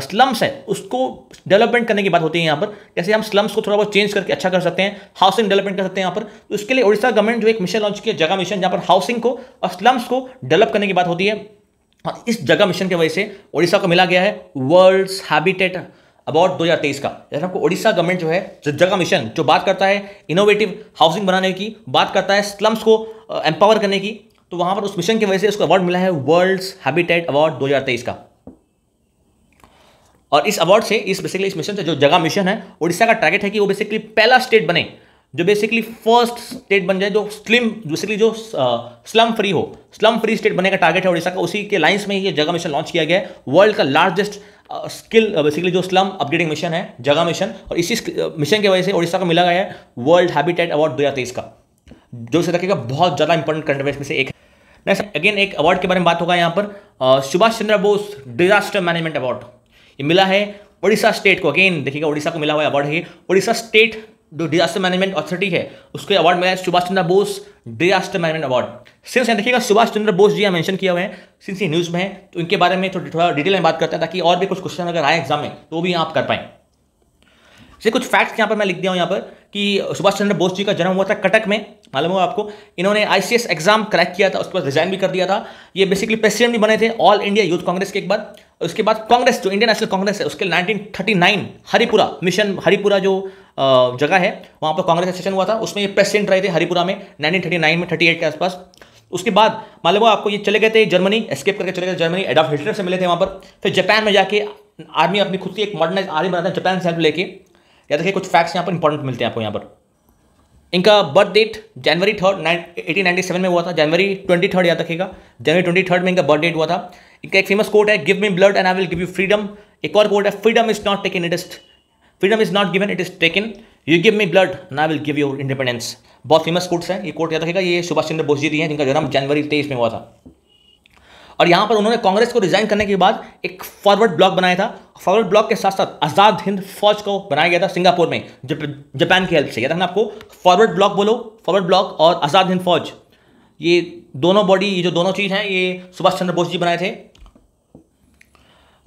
स्लम्स है, उसको डेवलपमेंट करने की बात होती है यहाँ पर। जैसे हम स्लम्स को थोड़ा बहुत चेंज करके अच्छा कर सकते हैं, हाउसिंग डेवलपमेंट कर सकते हैं यहाँ पर। तो उसके लिए उड़ीसा गवर्नमेंट जो एक मिशन लॉन्च किया, जगह मिशन, जहाँ पर हाउसिंग को और स्लम्स को डेवलप करने की बात होती है। और इस जगह मिशन की वजह से उड़ीसा को मिला गया है वर्ल्ड्स हैबिटेट अवार्ड 2023 का। जैसे आपको उड़ीसा गवर्नमेंट जो है, जो जगह मिशन जो बात करता है इनोवेटिव हाउसिंग बनाने की, बात करता है स्लम्स को एम्पावर करने की, तो वहां पर उस मिशन की वजह से उसको अवार्ड मिला है वर्ल्ड्स हैबिटेट अवार्ड 2023 का। और इस अवार्ड से, इस बेसिकली इस मिशन से, जो जगह मिशन है, उड़ीसा का टारगेट है कि वो बेसिकली पहला स्टेट बने जो बेसिकली फर्स्ट स्टेट बन जाए जो बेसिकली जो स्लम फ्री हो, स्लम फ्री स्टेट बनने का टारगेट है उड़ीसा का। उसी के लाइंस में ये जगह मिशन लॉन्च किया गया है। वर्ल्ड का लार्जेस्ट स्किल बेसिकली जो स्लम अपग्रेडिंग मिशन है, जगह मिशन, और इसी मिशन की वजह से उड़ीसा को मिला गया है वर्ल्ड हैबिटेट अवार्ड 2023 का, जो से रखेगा बहुत ज़्यादा इंपॉर्टेंट करंट अफेयर्स में से एक है। नेक्स्ट अगेन एक अवार्ड के बारे में बात होगा यहाँ पर। Subhash Chandra Bose disaster management award ये मिला है उड़ीसा स्टेट को। अगेन देखिएगा उड़ीसा को मिला हुआ अवार्ड है, उड़ीसा स्टेट जो डिजास्टर मैनेजमेंट अथॉरिटी है उसको अवार्ड मिला है Subhash Chandra Bose disaster management award. Since यहाँ देखिएगा सुभाष चंद्र बोस जी मेंशन किया हुआ है, सिंस ये न्यूज़ में है तो इनके बारे में थोड़ा डिटेल में बात करते हैं ताकि और भी कुछ क्वेश्चन अगर आए एग्जाम में तो भी आप कर पाएं। जैसे कुछ फैक्ट्स यहाँ पर मैं लिख दिया हूँ यहाँ पर कि सुभाष चंद्र बोस जी का जन्म हुआ था कटक में, मालूम होगा आपको। इन्होंने ICS एग्जाम क्रैक किया था, उसके बाद रिजाइन भी कर दिया था। ये बेसिकली प्रेसिडेंट भी बने थे ऑल इंडिया यूथ कांग्रेस के एक बार। उसके बाद कांग्रेस जो इंडियन नेशनल कांग्रेस है उसके 1939 हरिपुरा मिशन, हरिपुरा जो जगह है वहाँ पर कांग्रेस का सेशन हुआ था, उसमें ये प्रेसिडेंट रहे थे हरिपुरा में 1939 में 38 के आसपास। उसके बाद मालूम हो आपको ये चले गए थे जर्मनी, एस्केप करके चले गए जर्मनी, एडॉल्फ हिटलर से मिले थे वहाँ पर। फिर जापान में जाके आर्मी अपनी खुद की एक मॉडर्नाइज आर्मी बनाते हैं जापान से हेल्प लेके। याद रखिए कुछ फैक्ट्स यहाँ पर इंपॉर्टेंट मिलते हैं आपको यहाँ पर। इनका बर्थ डेट जनवरी 3 1897 में हुआ था, जनवरी 23 याद रखिएगा, जनवरी 23 में इनका बर्थ डेट हुआ था। इनका एक फेमस कोट है give me blood and I will give you freedom. एक और कोट है freedom is not taken, freedom is not given, it is taken. You give me blood and I will give you independence. बहुत famous quotes हैं, ये coat याद रखिएगा। ये सुभाष चंद्र बोस जी दिए हैं जिनका जन्म जनवरी 23 में हुआ था। और यहाँ पर उन्होंने कांग्रेस को रिजाइन करने के बाद एक फॉरवर्ड ब्लॉक बनाया था। फॉरवर्ड ब्लॉक के साथ साथ आज़ाद हिंद फौज को बनाया गया था सिंगापुर में जापान की हेल्प से। याद रखना आपको, फॉरवर्ड ब्लॉक बोलो, फॉरवर्ड ब्लॉक और आज़ाद हिंद फौज, ये दोनों बॉडी, ये जो दोनों चीज़ हैं ये सुभाष चंद्र बोस जी बनाए थे।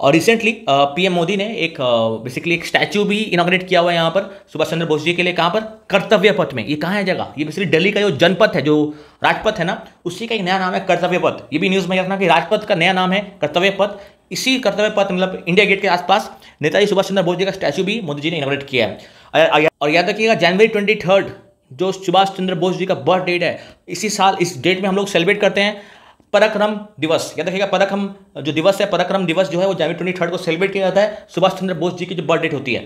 और रिसेंटली PM मोदी ने एक बेसिकली एक स्टैचू भी इनॉग्रेट किया हुआ है यहाँ पर सुभाष चंद्र बोस जी के लिए। कहाँ पर? कर्तव्य पथ में। ये कहाँ है जगह? ये बेसिकली दिल्ली का जो जनपथ है, जो राजपथ है ना, उसी का एक नया नाम है कर्तव्य पथ। ये भी न्यूज़ में रखना कि राजपथ का नया नाम है कर्तव्य पथ। इसी कर्तव्य पथ मतलब इंडिया गेट के आसपास नेताजी सुभाष चंद्र बोस जी का स्टैचू भी मोदी जी ने इनॉग्रेट किया है। और याद रखिएगा जनवरी 23 जो सुभाष चंद्र बोस जी का बर्थ डेट है, इसी साल इस डेट में हम लोग सेलिब्रेट करते हैं पराक्रम दिवस। याद रखिएगा पराक्रम जो दिवस है, पराक्रम दिवस जो है वो जनवरी 23 को सेलिब्रेट किया जाता है सुभाष चंद्र बोस जी की जो बर्थ डेट होती है।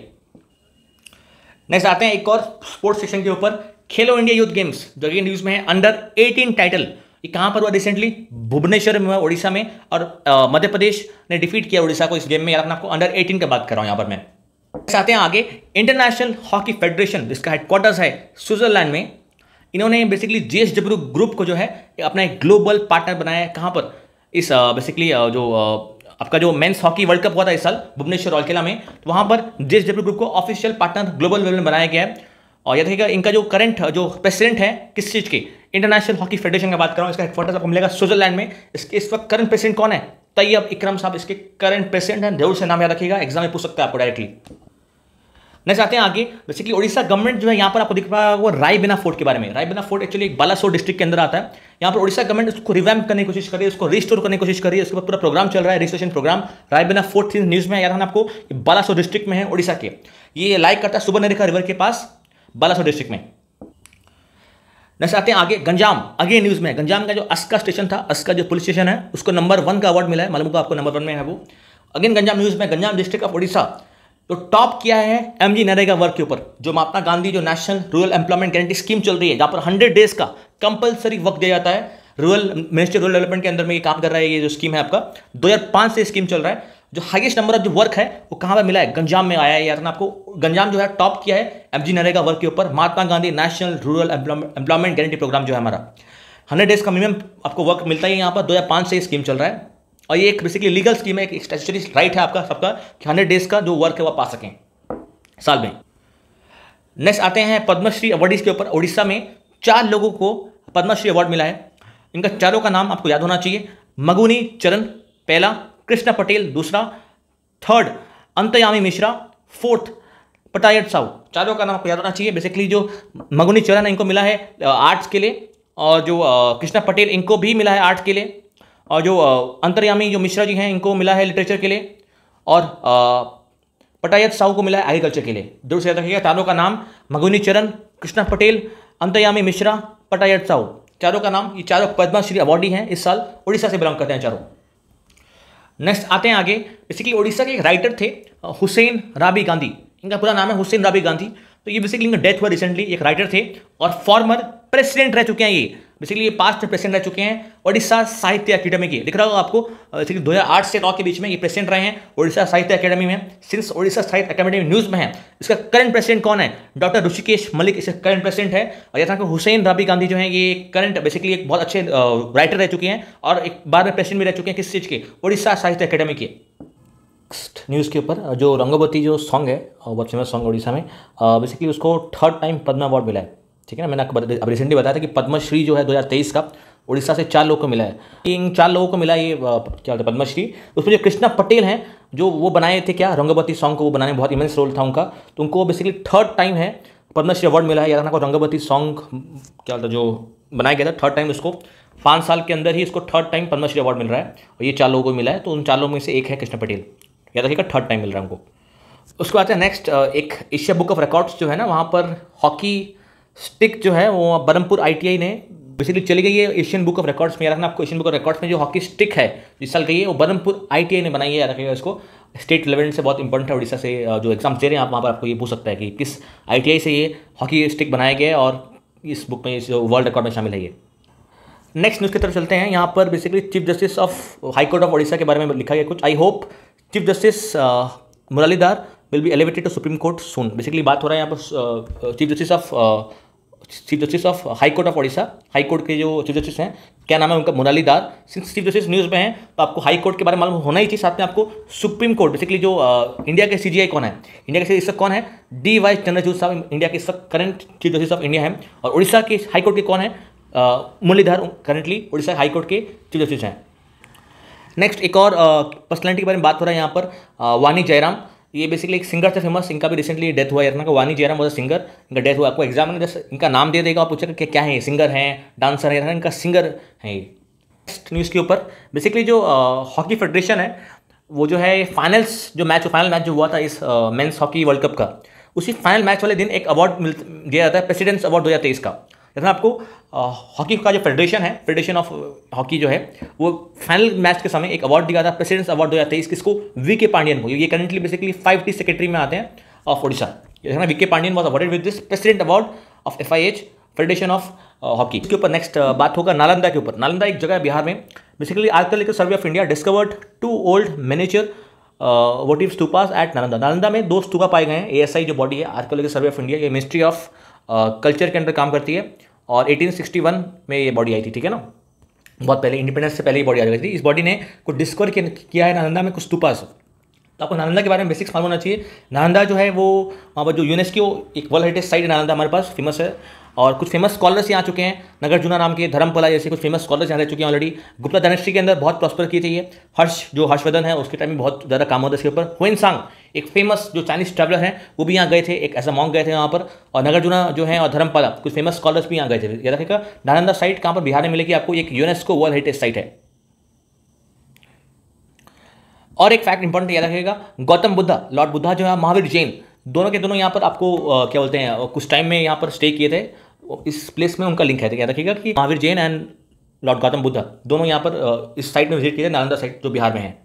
नेक्स्ट आते हैं एक और स्पोर्ट्स सेक्शन के ऊपर, खेलो इंडिया यूथ गेम्स जो ये न्यूज़ में है। अंडर 18 टाइटल ये कहाँ पर हुआ? रिसेंटली भुवनेश्वर में हुआ, उड़ीसा में। और मध्य प्रदेश ने डिफीट किया उड़ीसा को इस गेम में। याद रखना आपको, अंडर 18 की बात कर रहा हूँ यहाँ पर मैं। नेक्स्ट आते हैं आगे, इंटरनेशनल हॉकी फेडरेशन जिसका हेडक्वार्टर्स है स्विट्जरलैंड में। इन्होंने बेसिकली JSW ग्रुप को जो है अपना एक ग्लोबल पार्टनर बनाया है। कहाँ पर? इस बेसिकली जो आपका जो मेंस हॉकी वर्ल्ड कप हुआ था इस साल भुवनेश्वर रौलकेला में, तो वहाँ पर JSW ग्रुप को ऑफिशियल पार्टनर ग्लोबल लेवल में बनाया गया है। और याद रखिएगा इनका जो करंट जो प्रेसिडेंट है किस चीज़ के, इंटरनेशनल हॉकी फेडरेशन की बात कर रहा हूँ, इसका हेडक्वार्टर्स आपको मिलेगा स्विट्जरलैंड में। इसके इस वक्त करंट प्रेसिडेंट कौन है? तैयब इकरम साहब इसके करंट प्रेसिडेंट हैं। जरूर से नाम याद रखिएगा, एग्जाम में पूछ सकते हैं आपको डायरेक्टली। नेक्स्ट आते हैं आगे, बेसिकली उड़ीसा गवर्नमेंट जो है यहाँ पर आपको दिख रहा है वो रायबीना फोर्ट के बारे में। रायबीना फोर्ट एक्चुअली एक बालासोर डिस्ट्रिक्ट के अंदर आता है। यहाँ पर उड़ीसा गवर्नमेंट उसको रिवैम्प करने की कोशिश कर रही है, उसको रिस्टोर करने की कोशिश कर रही है। उसके बाद पूरा प्रोग्राम चल रहा है, रजिस्ट्रेशन प्रोग्राम। रायबीना फोर्ट न्यूज़ में याद रखना आपको, बालासोर डिस्ट्रिक्ट में है उड़ीसा के। ये लाइक करता है सुबर्णरेखा रिवर के पास बालासोर डिस्ट्रिक्ट में। नेक्स्ट आते हैं आगे, गंजाम। आगे न्यूज़ में गंजाम का जो अस्का स्टेशन था, अस्का जो पुलिस स्टेशन है उसको नंबर 1 का अवार्ड मिला है। मालूम होगा आपको, नंबर 1 में है वो। अगेन गंजाम न्यूज़ में, गंजाम डिस्ट्रिक्ट ऑफ उड़ीसा तो टॉप किया है MG नरेगा वर्क के ऊपर, जो महात्मा गांधी जो national rural employment guarantee scheme चल रही है, जहाँ पर 100 डेज का कंपलसरी वर्क दिया जाता है। रूरल मिनिस्ट्री रूरल डेवलपमेंट के अंदर में ये काम कर रहा है। ये जो स्कीम है आपका 2005 से स्कीम चल रहा है। जो हाईएस्ट नंबर ऑफ जो वर्क है वो कहाँ पर मिला है? गंजाम में आया है। यार आपको, गंजाम जो है टॉप किया है MG नरेगा वर्क के ऊपर, Mahatma Gandhi national rural employment guarantee programme जो है हमारा। 100 डेज का मिनिमम आपको वर्क मिलता है यहाँ पर। 2005 से स्कीम चल रहा है और ये एक बेसिकली लीगल स्कीम है, एक स्टैट्यूटरी राइट है आपका सबका कि 100 डेज का जो वर्क है वो पा सकें साल में। नेक्स्ट आते हैं पद्मश्री अवार्डीज के ऊपर। उड़ीसा में 4 लोगों को पद्मश्री अवार्ड मिला है। इनका चारों का नाम आपको याद होना चाहिए। मगुनी चरण पहला, कृष्णा पटेल दूसरा, थर्ड अंतयामी मिश्रा, फोर्थ पटायत साहू। चारों का नाम आपको याद होना चाहिए। बेसिकली जो मगुनी चरण इनको मिला है आर्ट्स के लिए, और जो कृष्णा पटेल इनको भी मिला है आर्ट्स के लिए, और जो अंतर्यामी जो मिश्रा जी हैं इनको मिला है लिटरेचर के लिए, और पटायत साहू को मिला है एग्रीकल्चर के लिए। जरूर से याद रखिएगा, चारों का नाम मगुनी चरण, कृष्णा पटेल, अंतर्यामी मिश्रा, पटायत साहू, चारों का नाम, ये चारों पद्मश्री अवार्डी हैं इस साल, उड़ीसा से बिलोंग करते हैं चारों। नेक्स्ट आते हैं आगे, बेसिकली उड़ीसा के एक राइटर थे हुसैन राबी गांधी। इनका पूरा नाम है हुसैन राबी गांधी। तो ये बेसिकली इनका डेथ हुआ रिसेंटली। एक राइटर थे और फॉर्मर प्रेसिडेंट रह चुके हैं ये बेसिकली ये पास्ट प्रेसिडेंट रह चुके हैं ओडिशा साहित्य अकेडमी के। दिख रहा होगा आपको, बेसिकली 2008 से 9 के बीच में ये प्रेसिडेंट रहे हैं ओडिशा साहित्य अकेडमी में। सिंस ओडिशा साहित्य अकेडमी न्यूज़ में है, इसका करंट प्रेसिडेंट कौन है? डॉक्टर ऋषिकेश मलिक इसका करंट प्रेसिडेंट है। और यहाँ तक हुसैन राबी गांधी जो है ये करंट बेसिकली एक बहुत अच्छे राइटर रह चुके हैं और एक बार में प्रेसिडेंट भी रह चुके हैं। किस चीज़ के? ओडिशा साहित्य अकेडमी के। न्यूज़ के ऊपर जो रंगवती जो सॉन्ग है, बहुत फेमस सॉन्ग उड़ीसा में, बेसिकली उसको 3rd टाइम पद्म अवार्ड मिला है। ठीक है ना, मैंने आपको अब रिसेंटली बताया था कि पद्मश्री जो है 2023 का उड़ीसा से 4 लोगों को मिला है। इन 4 लोगों को मिला ये क्या होता है पद्मश्री। उसमें जो कृष्णा पटेल हैं जो वो बनाए थे क्या रंगवती सॉन्ग को, वो बनाने में बहुत इमेंस रोल था उनका, तो उनको बेसिकली 3rd टाइम है पद्मश्री अवार्ड मिला है। याद रखना को रंगवती सॉन्ग क्या होता है जो बनाया गया था 3rd टाइम, उसको 5 साल के अंदर ही इसको 3rd टाइम पद्मश्री अवार्ड मिल रहा है और ये 4 लोगों को मिला है। तो उन 4 लोगों में से एक है कृष्णा पटेल, याद रखिएगा 3rd टाइम मिल रहा है उनको। उसके बाद नेक्स्ट एक एशिया बुक ऑफ रिकॉर्ड्स जो है ना, वहाँ पर हॉकी स्टिक जो है वो बरहमपुर ITI ने बेसिकली चली गई है एशियन बुक ऑफ रिकॉर्ड्स में। याद रखना आपको एशियन बुक ऑफ रिकॉर्ड्स में जो हॉकी स्टिक है इस साल गई है वो बरहमपुर ITI ने बनाई है। याद रखिएगा इसको, स्टेट लेवल से बहुत इंपॉर्टेंट है। उड़ीसा से जो एग्जाम्स दे रहे हैं आप वहाँ पर आपको ये पूछ सकता है कि किस ITI से ये हॉकी स्टिक बनाया गया है और इस बुक में इस वर्ल्ड रिकॉर्ड में शामिल है ये। नेक्स्ट न्यूज़ की तरफ चलते हैं। यहाँ पर basically chief justice of high court of Orissa के बारे में लिखा गया कुछ। I hope chief justice Muralidhar will be elevated to supreme court soon. Basically बात हो रहा है यहाँ पर chief justice of high court of Orissa, high court के जो चीफ जस्टिस हैं, क्या नाम है उनका? Muralidhar. Since chief justice news में हैं तो आपको हाई कोर्ट के बारे में मालूम होना ही चाहिए। साथ में आपको सुप्रीम कोर्ट बेसिकली जो इंडिया के CJI कौन है, इंडिया के इस वक्त कौन है? DY चंद्रचूड़ साहब इंडिया के इस वक्त current chief justice of India है। और उड़ीसा के हाई कोर्ट के कौन है? Muralidhar currently Orissa high court के चीफ जस्टिस हैं। नेक्स्ट एक और पर्सनैलिटी के बारे में बात हो रहा है यहाँ पर, वानी जयराम। ये बेसिकली एक सिंगर थे फेमस, इनका भी रिसेंटली डेथ हुआ है। वानी जयराम वाज सिंगर, इनका डेथ हुआ। आपको एग्जाम में जैसे इनका नाम दे देगा, आप पूछेगा कि क्या है, सिंगर हैं, डांसर है, इनका सिंगर है। नेक्स्ट न्यूज़ के ऊपर बेसिकली जो हॉकी फेडरेशन है वो जो है फाइनल्स जो फाइनल मैच जो हुआ था इस मेंस हॉकी वर्ल्ड कप का, उसी फाइनल मैच वाले दिन एक अवार्ड दिया जाता है, प्रेसिडेंट्स अवार्ड 2023 का। जैसे आपको हॉकी का जो फेडरेशन है, फेडरेशन ऑफ हॉकी जो है, वो फाइनल मैच के समय एक अवार्ड दिया था, प्रेसिडेंट्स अवार्ड 2023, किसको? VK पांडियन को। ये करंटली बेसिकली 5T सेक्रेटरी में आते हैं of Orissa. VK Pandian was awarded with this president award of FIH, federation of hockey. इसके ऊपर नेक्स्ट बात होगा नालंदा के ऊपर। नालंदा एक जगह है बिहार में। Basically archaeological survey of India discovered 2 old miniature votive stupas at Nalanda. Nalanda में 2 स्तूपा पाए गए हैं। ASI जो बॉडी है, आर्कियोलॉजिकल सर्वे ऑफ इंडिया, ये मिनिस्ट्री ऑफ कल्चर के अंदर काम करती है और 1861 में ये बॉडी आई थी। ठीक है ना, बहुत पहले, इंडिपेंडेंस से पहले ये बॉडी आ गई थी। इस बॉडी ने कुछ डिस्कवर किया है नालंदा में कुछ स्तूपास। तो आपको नालंदा के बारे में बेसिक्स मालूम होना चाहिए। नालंदा जो है वो वहाँ पर जो यूनेस्को एक वर्ल्ड हेरिटेज साइट है नालंदा हमारे पास फेमस है और कुछ फेमस स्कॉलर्स यहाँ आ चुके हैं। नागार्जुना नाम के, धर्मपला जैसे कुछ फेमस स्कॉलर्स यहाँ रह चुके हैं ऑलरेडी। गुप्ता डायनेस्टी के अंदर बहुत प्रॉस्पर की थी ये। हर्षवर्धन है उसके टाइम में बहुत ज़्यादा काम होता है इसके ऊपर। हुएनसांग एक फेमस जो चाइनीज ट्रैवलर हैं वो भी यहाँ गए थे, एक ऐसा मॉन्क गए थे वहाँ पर। और नागार्जुना जो है और धर्मपाला कुछ फेमस स्कॉलर्स भी यहाँ गए थे। याद रखिएगा नालंदा साइट कहाँ पर? बिहार में मिलेगी आपको, एक यूनेस्को वर्ल्ड हेरिटेज साइट है। और एक फैक्ट इंपॉर्टेंट याद रखिएगा, गौतम बुद्धा, लॉर्ड बुद्धा जो है, महावीर जैन, दोनों के दोनों यहाँ पर आपको क्या बोलते हैं कुछ टाइम में यहाँ पर स्टे किए थे। इस प्लेस में उनका लिंक है। याद रखिएगा कि महावीर जैन एंड लॉर्ड गौतम बुद्धा दोनों यहाँ पर इस साइट में विजिट किए थे, नालंदा साइट जो बिहार में है।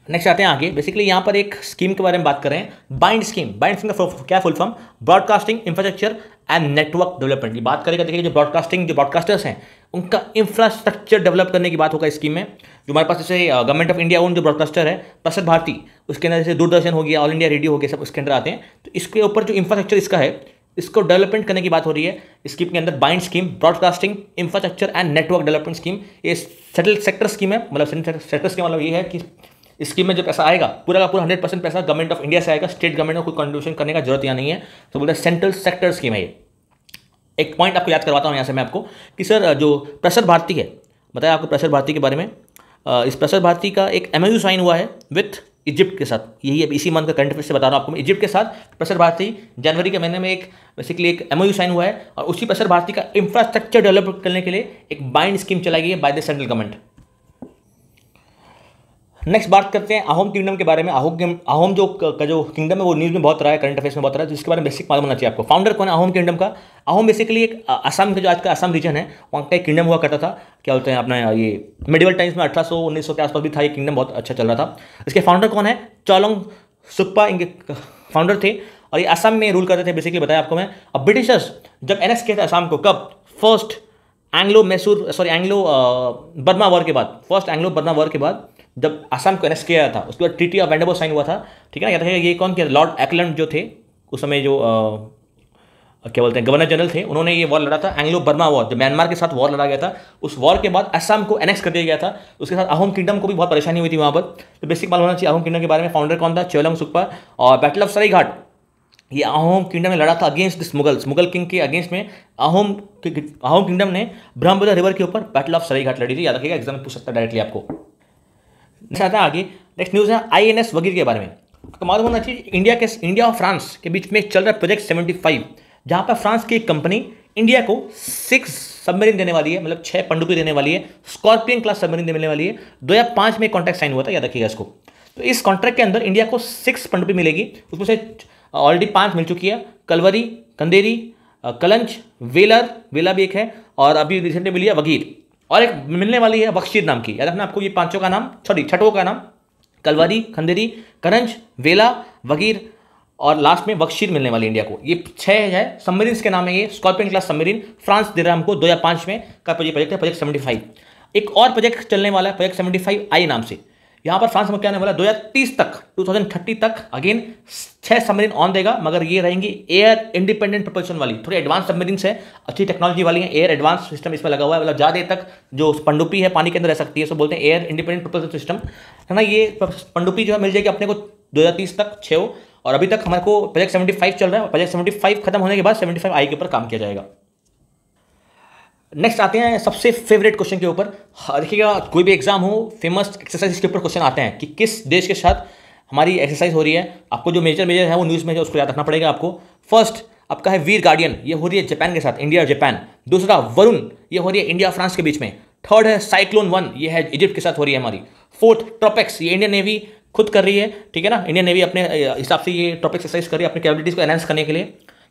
नेक्स्ट आते हैं आगे। बेसिकली यहाँ पर एक स्कीम के बारे में बात कर रहे हैं, बाइंड स्कीम। बाइंड स्कीम का क्या full form? Broadcasting infrastructure and network development की बात करेगा। देखिए जो ब्रॉडकास्टर्स हैं उनका इंफ्रास्ट्रक्चर डेवलप करने की बात होगा इस स्कीम में। जो हमारे पास जैसे गवर्नमेंट ऑफ इंडिया ओन जो ब्रॉडकास्टर है प्रसार भारती, उसके अंदर जैसे दूरदर्शन हो गया, ऑल इंडिया रेडियो हो गया, सब उसके अंदर आते हैं। तो इसके ऊपर जो इंफ्रास्ट्रक्चर इसका है इसको डेवलपमेंट करने की बात हो रही है स्कीम के अंदर। Bind scheme, broadcasting infrastructure and network development scheme, ये सेटल सेक्टर स्कीम है। मतलब सेक्टर स्कीम मतलब ये है कि इस स्कीम में जो पैसा आएगा पूरा का पूरा 100% पैसा गवर्नमेंट ऑफ इंडिया से आएगा। स्टेट गवर्नमेंट को कोई कंट्रीब्यूशन करने का जरूरत यहाँ नहीं है। तो बोलते हैं सेंट्रल सेक्टर स्कीम है ये। एक पॉइंट आपको याद करवाता हूँ यहाँ से मैं आपको कि सर जो प्रसार भारती है, बताया आपको प्रसार भारती के बारे में। इस प्रसार भारती का एक MOU साइन हुआ है विथ इजिप्ट के साथ। यही अब इसी मंथ का करंट अफेयर से बता रहा हूँ आपको मैं। इजिप्ट के साथ प्रसार भारती जनवरी के महीने में एक बेसिकली एक MOU साइन हुआ है और उसी प्रसार भारती का इंफ्रास्ट्रक्चर डेवलप करने के लिए एक बाइंड स्कीम चलाई गई है by the central government. Next बात करते हैं अहोम किंगडम के बारे में। अहोम जो किंगडम है वो न्यूज़ में बहुत रहा है, करंट अफेयर्स में बहुत रहा है, जिसके बारे में बेसिक मालूम होना चाहिए आपको। फाउंडर कौन है अहोम किंगडम का? अहोम बेसिकली एक असम का जो आज का असम रीजन है वहाँ का एक किंगडम हुआ करता था। क्या बोलते हैं अपना ये मिडिवल टाइम्स में 1800-1900 के आसपास भी था ये किंगडम, बहुत अच्छा चल रहा था। इसके फाउंडर कौन है? चौलोंग सुक्पा इनके फाउंडर थे और ये असम में रूल करते थे बेसिकली। बताया आपको मैं। अब ब्रिटिशर्स जब एनेक्स किए थे असम को, कब? 1 एंग्लो बर्मा वॉर के बाद, फर्स्ट एंग्लो बर्मा वॉर के बाद जब असम को एनेक्स किया था, उसके बाद ट्रीटी ऑफ वेंडरबो साइन हुआ था, ठीक है ना। याद रखिएगा ये कौन किया, लॉर्ड एक्लैंड जो थे उस समय, जो क्या बोलते हैं गवर्नर जनरल थे, उन्होंने ये वॉर लड़ा था, एंग्लो बर्मा वॉर, जो म्यांमार के साथ वॉर लड़ा गया था। उस वॉर के बाद असम को एनेक्स कर दिया गया था। उसके साथ अहोम किंगडम को भी बहुत परेशानी हुई थी वहाँ पर। तो बेसिक मालूम होना चाहिए अहोम किंगडम के बारे में। फाउंडर कौन था, चेओलंग-सुक्पा। और बैटल ऑफ सरायघाट, ये अहोम किंगडम ने लड़ा था अगेंस्ट दिस मुगल किंग के अगेंस्ट में। अहोम किंगडम ने ब्रह्मपुत्र रिवर के ऊपर बैटल ऑफ सरायघाट लड़ी थी। याद रखिएगा, एग्जाम में पूछ सकता है डायरेक्टली आपको। नेक्स्ट आता है आगे, नेक्स्ट न्यूज़ है INS वगीर के बारे में। आपको मालूम होना चाहिए इंडिया और फ्रांस के बीच में चल रहा है प्रोजेक्ट 75, जहाँ पर फ्रांस की एक कंपनी इंडिया को 6 सबमरीन देने वाली है, मतलब 6 पनडुब्बी देने वाली है, स्कॉर्पियन क्लास सबमरीन देने वाली है। 2005 में कॉन्ट्रैक्ट साइन हुआ था, याद रखिएगा इसको। तो इस कॉन्ट्रैक्ट के अंदर इंडिया को 6 पनडुब्बी मिलेगी, उसमें से ऑलरेडी 5 मिल चुकी है, कलवरी, कंदेरी, कलंच, वेला भी एक है, और अभी रिसेंटली मिली है वगीर, और एक मिलने वाली है बख्शीर नाम की। याद रखना आपको ये पांचों का नाम, छठों का नाम, कलवरी, खंदेरी, करंज, वेला, वगीर और लास्ट में बख्शीर मिलने वाली इंडिया को। ये 6 है सबमरीन्स के नाम है, ये स्कॉर्पियन क्लास सबमरीन फ्रांस दे रहा है हमको 2005 में का प्रोजेक्ट है, प्रोजेक्ट 75। एक और प्रोजेक्ट चलने वाला है प्रोजेक्ट 75I नाम से। यहाँ पर फ्रांस में क्या आने वाला 2030 तक, 2030 तक अगेन 6 सबमरीन ऑन देगा, मगर ये रहेंगी एयर इंडिपेंडेंट प्रोपल्शन वाली, थोड़ी एडवांस सबमरीन्स है, अच्छी टेक्नोलॉजी वाली है, एयर एडवांस सिस्टम इसमें लगा हुआ है, मतलब ज़्यादा देर तक जो पनडुब्बी है पानी के अंदर रह सकती है, सो बोलते हैं एयर इंडिपेंडेंट प्रोपल्शन सिस्टम, है ना। ये पनडुब्बी जो है मिल जाएगी अपने को 2030 तक 6, और अभी तक हमारे को प्रोजेक्ट 75 चल रहा है, प्रोजेक्ट 75 खत्म होने के बाद 75I के ऊपर काम किया जाएगा। नेक्स्ट आते हैं सबसे फेवरेट क्वेश्चन के ऊपर। देखिएगा, कोई भी एग्जाम हो, फेमस एक्सरसाइज के ऊपर क्वेश्चन आते हैं कि किस देश के साथ हमारी एक्सरसाइज हो रही है। आपको जो मेजर है वो न्यूज़ में है, उसको याद रखना पड़ेगा आपको। फर्स्ट आपका है वीर गार्डियन, ये हो रही है जापान के साथ, इंडिया और जापान। दूसरा वरुण, ये हो रही है इंडिया फ्रांस के बीच में। थर्ड है साइक्लोन 1, ये है इजिप्ट के साथ हो रही है हमारी। फोर्थ ट्रोपेक्स, ये इंडियन नेवी खुद कर रही है, ठीक है ना। इंडियन नेवी अपने हिसाब से ये ट्रोपेक्स एक्सरसाइज कर रही है अपनी कैपेबिलिटीज को एनहांस करने के लिए,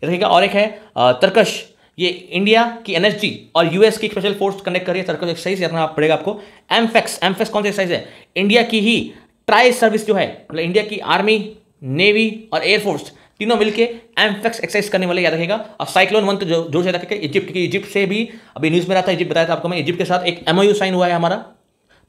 देखिएगा। और एक है तरकश, ये इंडिया की एनएसजी और यूएस की स्पेशल फोर्स कनेक्ट कर रही है, तरकश एक्सरसाइज याद रखना पड़ेगा आपको। एमफेक्स कौन सी एक्सरसाइज है, इंडिया की ही ट्राई सर्विस जो है, मतलब इंडिया की आर्मी, नेवी और एयरफोर्स तीनों मिलके एमफेक्स एक्सरसाइज करने वाले, याद रखेगा। और साइक्लोन 1 तो जोर से रखेगा इजिप्ट की, इजिप्ट से भी अभी न्यूज़ में रहा था, इजिप्ट बताया था आपको मैं, इजिप्ट के साथ एक MOU साइन हुआ है हमारा।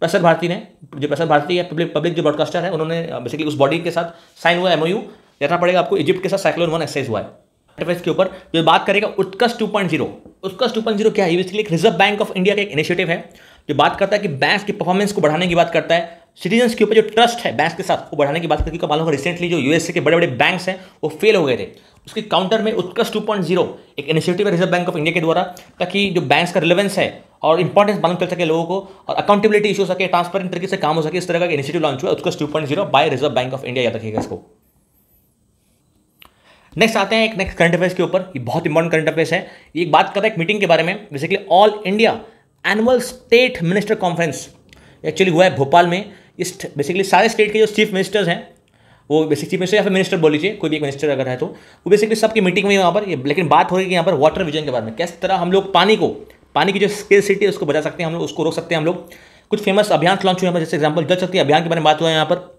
प्रसार भारती ने, जो प्रसार भारती है पब्लिक जो ब्रॉडकास्टर है, उन्होंने बेसिकली उस बॉडी के साथ साइन हुआ MOU, देखना पड़ेगा आपको। इजिप्ट के साथ साइक्लोन 1 एक्सरसाइज हुआ है। के ऊपर जो बात करेगा उत्कर्ष 2.0, उत्कर्ष 2.0 क्या है, बेसिकली एक रिजर्व बैंक ऑफ इंडिया का एक इनिशिएटिव है जो बात करता है कि बैंक्स की परफॉर्मेंस को बढ़ाने की बात करता है, सिटीजन्स के ऊपर जो ट्रस्ट है बैंक्स के साथ वो बढ़ाने की बात करती है। मालूम है रिसेंटली जो यूएसए के बड़े बड़े बैंक्स हैं वो फेल हो गए थे, उसके काउंटर में उत्कर्ष 2.0 एक इनिशिएटिव है रिजर्व बैंक ऑफ इंडिया के द्वारा, ताकि जो बैंक्स का रिलेवेंस है और इंपॉर्टेंस मालूम चल सके लोगों को, और अकाउंटेबिलिटी इशू हो सके, ट्रांसपेरेंट तरीके से काम हो सके, इस तरह का इनिशिएटिव लॉन्च हुआ Utkarsh 2.0 by reserve bank of India, याद रखिएगा इसको। नेक्स्ट आते हैं एक नेक्स्ट करंट अफेयर्स के ऊपर, ये बहुत इंपॉर्टेंट करंट अफेयर्स है। ये एक बात कर रहा है एक मीटिंग के बारे में, basically all India annual state minister conference actually हुआ है भोपाल में। इस बेसिकली सारे स्टेट के जो चीफ मिनिस्टर्स हैं, वो बेसिक चीफ मिनिस्टर या फिर मिनिस्टर बोल लीजिए, कोई भी एक मिनिस्टर अगर है तो वो बेसिकली सबकी मीटिंग में यहाँ पर ये, लेकिन बात हो रही है यहाँ पर वाटर विजन के बारे में, किस तरह हम लोग पानी की जो स्केर्सिटी है उसको बचा सकते हैं, हम लोग उसको रोक सकते हैं। हम लोग कुछ फेमस अभियान लॉन्च हुए हैं, जैसे एग्जाम्पल जल शक्ति अभियान के बारे में बात हुआ है, यहाँ पर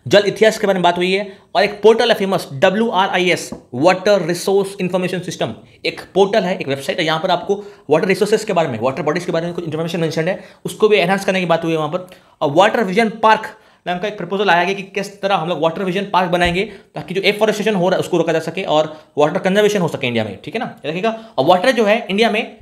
जल इतिहास के बारे में बात हुई है, और एक पोर्टल है famous WRIS water resource information system, एक पोर्टल है, एक वेबसाइट है, यहाँ पर आपको वाटर रिसोर्सेज के बारे में, वाटर बॉडीज के बारे में कुछ इन्फॉर्मेशन मेंशन है, उसको भी एनहांस करने की बात हुई है वहाँ पर। और वाटर विजन पार्क नाम का एक प्रपोजल आया गया कि किस तरह हम लोग वाटर विजन पार्क बनाएंगे ताकि जो एफॉरेस्टेशन हो रहा है उसको रोका जा सके और वाटर कंजर्वेशन हो सके इंडिया में, ठीक है ना, रखिएगा। और वाटर जो है इंडिया में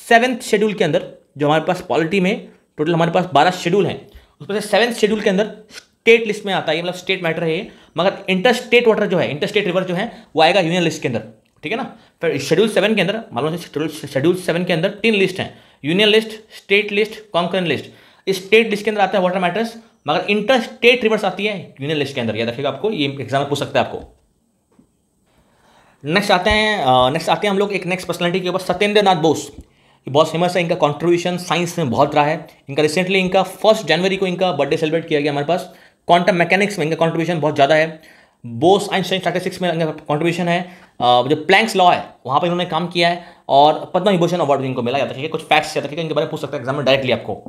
7th शेड्यूल के अंदर, जो हमारे पास पॉलिटी में टोटल हमारे पास 12 शेड्यूल हैं, उसमें से 7th शेड्यूल के अंदर स्टेट लिस्ट में आता है, मतलब स्टेट मैटर है ये, मगर इंटरस्टेट वाटर जो है, इंटरस्टेट रिवर जो है वो आएगा यूनियन लिस्ट के अंदर, ठीक है ना। फिर शेड्यूल 7 के अंदर मालूम है, शेड्यूल 7 के अंदर 3 लिस्ट हैं, union list, state list, concurrent list. इस स्टेट लिस्ट के अंदर आता है वाटर मैटर्स, मगर इंटरस्टेट रिवर्स आती है यूनियन लिस्ट के अंदर, याद रखिएगा आपको, ये एग्जाम में पूछ सकता है आपको। नेक्स्ट आते हैं हम लोग एक नेक्स्ट पर्सनालिटी के ऊपर, सत्येंद्र नाथ बोस। ये बहुत फेमस है, इनका कंट्रीब्यूशन साइंस में बहुत रहा है। इनका रिसेंटली 1 जनवरी को इनका बर्थडे सेलिब्रेट किया गया हमारे पास। क्वांटम मैकेनिक्स में इनका कंट्रीब्यूशन बहुत ज़्यादा है। बोस आइंस्टाइन स्टैटिस्टिक्स में इनका कंट्रीब्यूशन है। जो प्लैंक्स लॉ है वहाँ पर इन्होंने काम किया है, और पद्म विभूषण अवार्ड इनको मिला, याद रखिएगा। कुछ फैक्ट्स याद रखिएगा, इनके बारे में पूछ सकता है एग्जाम में डायरेक्टली आपको।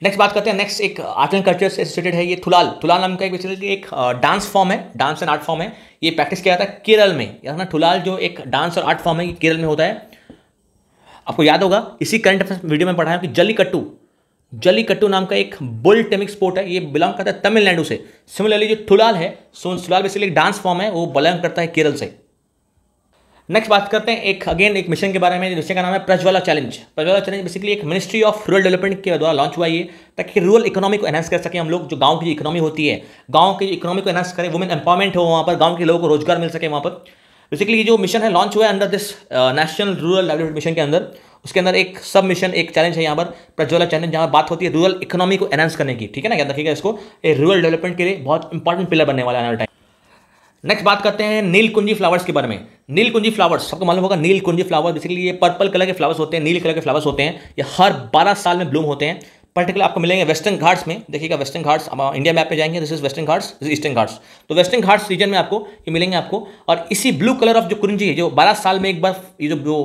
नेक्स्ट बात करते हैं, नेक्स्ट एक आर्ट एंड कल्चर से एसोसिएटेड है ये थुलाल नाम का एक डांस फॉर्म है, डांस एंड आर्ट फॉर्म है। ये प्रैक्टिस किया जाता है केरल में, याद ना, थुलाल जो एक डांस और आर्ट फॉर्म है ये केरल में होता है। आपको याद होगा इसी करंट अफेयर्स वीडियो में पढ़ाया कि जल्लीकट्टू नाम का एक बुल टेमिक स्पोर्ट है, ये बिलोंग करता है तमिलनाडु से। सिमिलरली जो थुलाल है, थुलाल बेसिकली एक डांस फॉर्म है, वो बिलोंग करता है केरल से। नेक्स्ट बात करते हैं एक मिशन के बारे में, जिसका नाम है Prajwala challenge. Prajwala challenge basically एक मिनिस्ट्री ऑफ रूरल डेवलपमेंट के द्वारा लॉन्च हुआ ये, ताकि रूरल इकोनॉमी को एनहांस कर सके हम लोग। जो गांव की इकोनॉमी होती है, गांव की इकोनॉमी को एनहांस करें, वुमेन एम्पावरमेंट हो, वहाँ पर गांव के लोगों को रोजगार मिल सके वहाँ पर। बेसिकली ये जो मिशन है लॉन्च हुआ है under this national rural development mission के अंदर। उसके अंदर एक सब मिशन, एक चैलेंज है यहाँ पर प्रज्वला चैलेंज, जहाँ बात होती है रूरल इकोनॉमी को एनहांस करने की। ठीक है ना, याद रखिएगा इसको, रूरल डेवलपमेंट के लिए बहुत इंपॉर्टेंट पिलर बनने वाला है टाइम। नेक्स्ट बात करते हैं नीलकुंजी फ्लावर्स के बारे में। नीलकुंजी फ्लावर्स सबको मालूम होगा, नीलकुंजी फ्लावर बेसिकली ये पर्पल कलर के फ्लावर्स होते हैं, नील कलर के फ्लावर्स होते हैं। ये हर 12 साल में ब्लूम होते हैं। पर्टिकुलर आपको मिलेंगे वेस्टर्न घाट्स में। देखिएगा वेस्टर्न घाट्स, इंडिया मैप पे जाएंगे, this is western Ghats, this eastern Ghats. तो वेस्टर्न घाट्स रीजन में आपको ये मिलेंगे आपको। और इसी ब्लू कलर ऑफ जो कुंजी है, जो 12 साल में एक बार ये जो